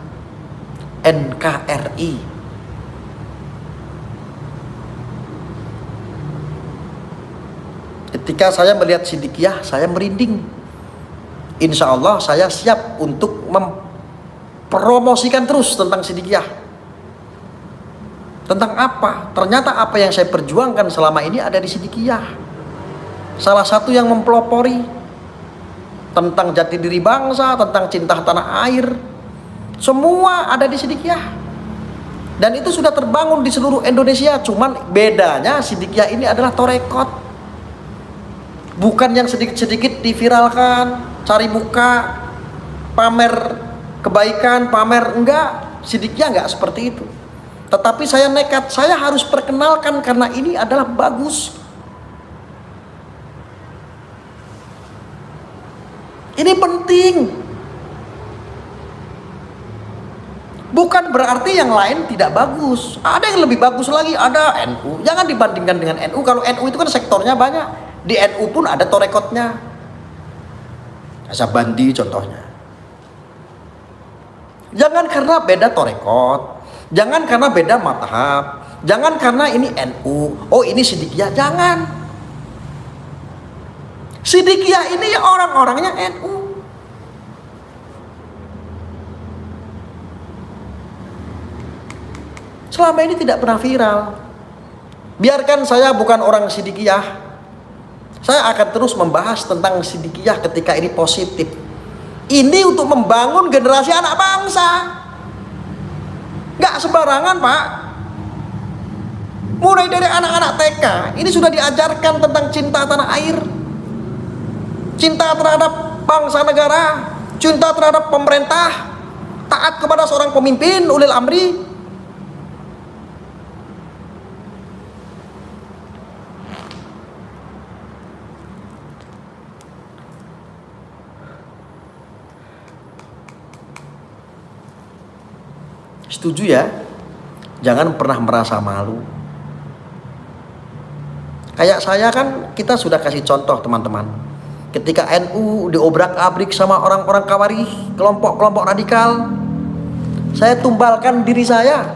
NKRI. Ketika saya melihat Sidikiyah, saya merinding. Insya Allah saya siap untuk mempromosikan terus tentang Sidikiyah. Tentang apa? Ternyata apa yang saya perjuangkan selama ini ada di Sidikiyah. Salah satu yang mempelopori tentang jati diri bangsa, tentang cinta tanah air, semua ada di Sidikiyah. Dan itu sudah terbangun di seluruh Indonesia. Cuman bedanya Sidikiyah ini adalah torekot, bukan yang sedikit-sedikit diviralkan, cari muka, pamer kebaikan, pamer. Enggak, Sidikiyah enggak seperti itu. Tetapi saya nekat, saya harus perkenalkan karena ini adalah bagus. Ini penting. Bukan berarti yang lain tidak bagus. Ada yang lebih bagus lagi, ada NU. Jangan dibandingkan dengan NU. Kalau NU itu kan sektornya banyak. Di NU pun ada torekotnya. Asabandi contohnya. Jangan karena beda torekot, jangan karena beda mazhab, jangan karena ini NU, oh ini Sidikiyah, jangan. Sidikiyah ini ya orang-orangnya NU. Selama ini tidak pernah viral. Biarkan saya bukan orang Sidikiyah, saya akan terus membahas tentang Sidikiyah ketika ini positif. Ini untuk membangun generasi anak bangsa. Gak sembarangan Pak. Mulai dari anak-anak TK, ini sudah diajarkan tentang cinta tanah air, cinta terhadap bangsa negara, cinta terhadap pemerintah, taat kepada seorang pemimpin, ulil amri. Setuju ya? Jangan pernah merasa malu. Kayak saya kan, kita sudah kasih contoh teman-teman. Ketika NU diobrak-abrik sama orang-orang Khawarij, kelompok-kelompok radikal, saya tumbalkan diri saya.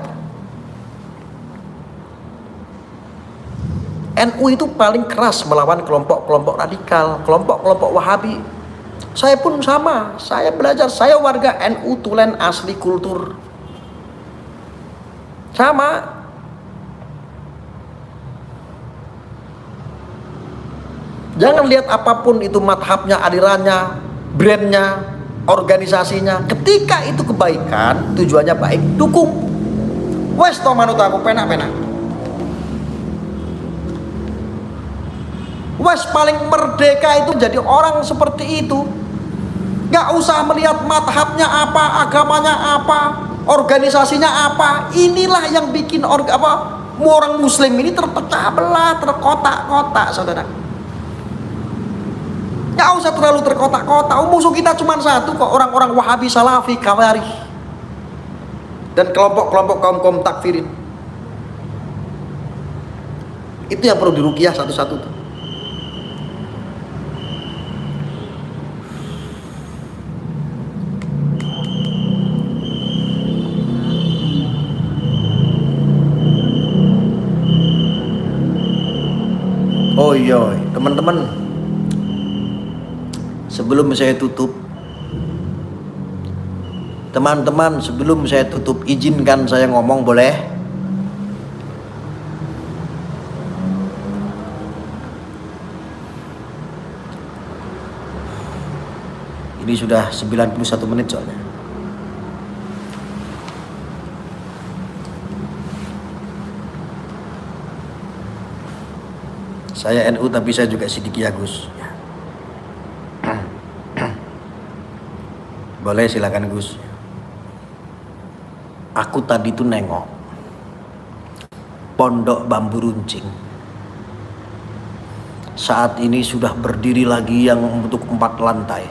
NU itu paling keras melawan kelompok-kelompok radikal, kelompok-kelompok Wahabi. Saya pun sama, saya belajar, saya warga NU Tulen asli kultur. Sama. Jangan lihat apapun itu madhabnya, alirannya, brandnya, organisasinya. Ketika itu kebaikan, tujuannya baik, dukung. Wes to manut aku penak-penak. Wes paling merdeka itu jadi orang seperti itu. Gak usah melihat madhabnya apa, agamanya apa, organisasinya apa. Inilah yang bikin orang muslim ini terpecah belah, terkotak-kotak, saudara. Gak usah terlalu terkotak-kotak. Musuh kita cuma satu kok, orang-orang Wahabi, Salafi, Khawarij, dan kelompok-kelompok kaum takfirin. Itu yang perlu diruqyah satu-satu tuh. Oh iya, teman-teman, sebelum saya tutup, izinkan saya ngomong, boleh? Ini sudah 91 menit soalnya. Saya NU tapi saya juga Siddiqiyah, Gus. Boleh, silakan Gus. Aku tadi tuh nengok Pondok Bambu Runcing. Saat ini sudah berdiri lagi yang untuk 4 lantai.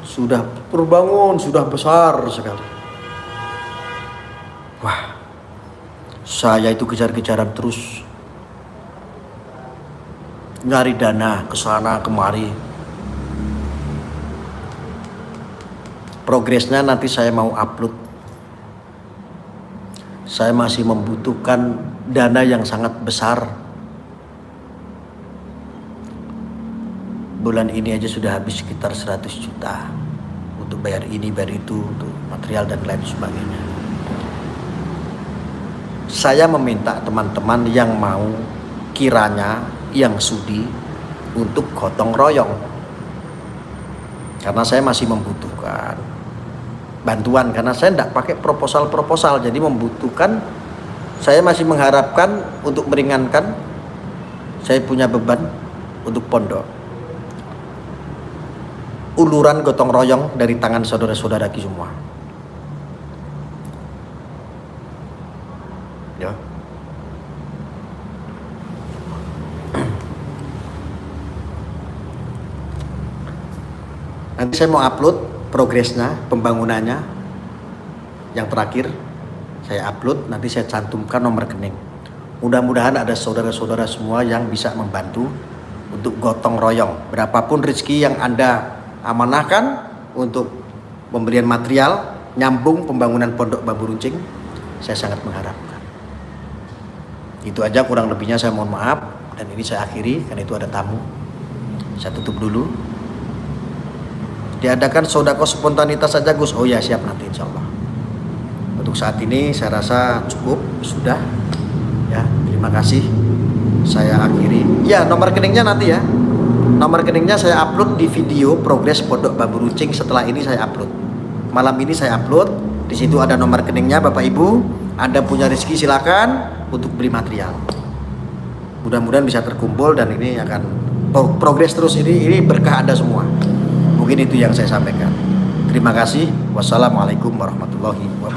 Sudah terbangun, sudah besar sekali. Wah, saya itu kejar-kejaran terus, nyari dana ke sana kemari. Progresnya nanti saya mau upload. Saya masih membutuhkan dana yang sangat besar. Bulan ini aja sudah habis sekitar 100 juta untuk bayar ini, bayar itu, untuk material dan lain sebagainya. Saya meminta teman-teman yang mau, kiranya yang sudi, untuk gotong royong, karena saya masih membutuhkan bantuan, karena saya tidak pakai proposal, jadi membutuhkan. Saya masih mengharapkan untuk meringankan, saya punya beban untuk pondok. Uluran gotong royong dari tangan saudara-saudara kita semua. Ya. Nanti saya mau upload progresnya, pembangunannya. Yang terakhir saya upload, nanti saya cantumkan nomor rekening. Mudah-mudahan ada saudara-saudara semua yang bisa membantu untuk gotong royong. Berapapun rezeki yang Anda amanahkan untuk pembelian material, nyambung pembangunan Pondok Bambu Runcing, saya sangat mengharapkan. Itu aja kurang lebihnya, saya mohon maaf. Dan ini saya akhiri, karena itu ada tamu. Saya tutup dulu. Diadakan sodako spontanitas saja, Gus. Oh ya, siap, nanti insya Allah. Untuk saat ini saya rasa cukup, sudah. Ya, terima kasih. Saya akhiri. Ya, nomor rekeningnya nanti ya. Nomor rekeningnya saya upload di video progres Pondok Bambu Runcing. Setelah ini saya upload. Malam ini saya upload. Di situ ada nomor rekeningnya, Bapak Ibu. Anda punya rezeki, silakan untuk beli material. Mudah-mudahan bisa terkumpul dan ini akan progres terus. Ini berkah Anda semua. Mungkin itu yang saya sampaikan. Terima kasih. Wassalamualaikum warahmatullahi wabarakatuh.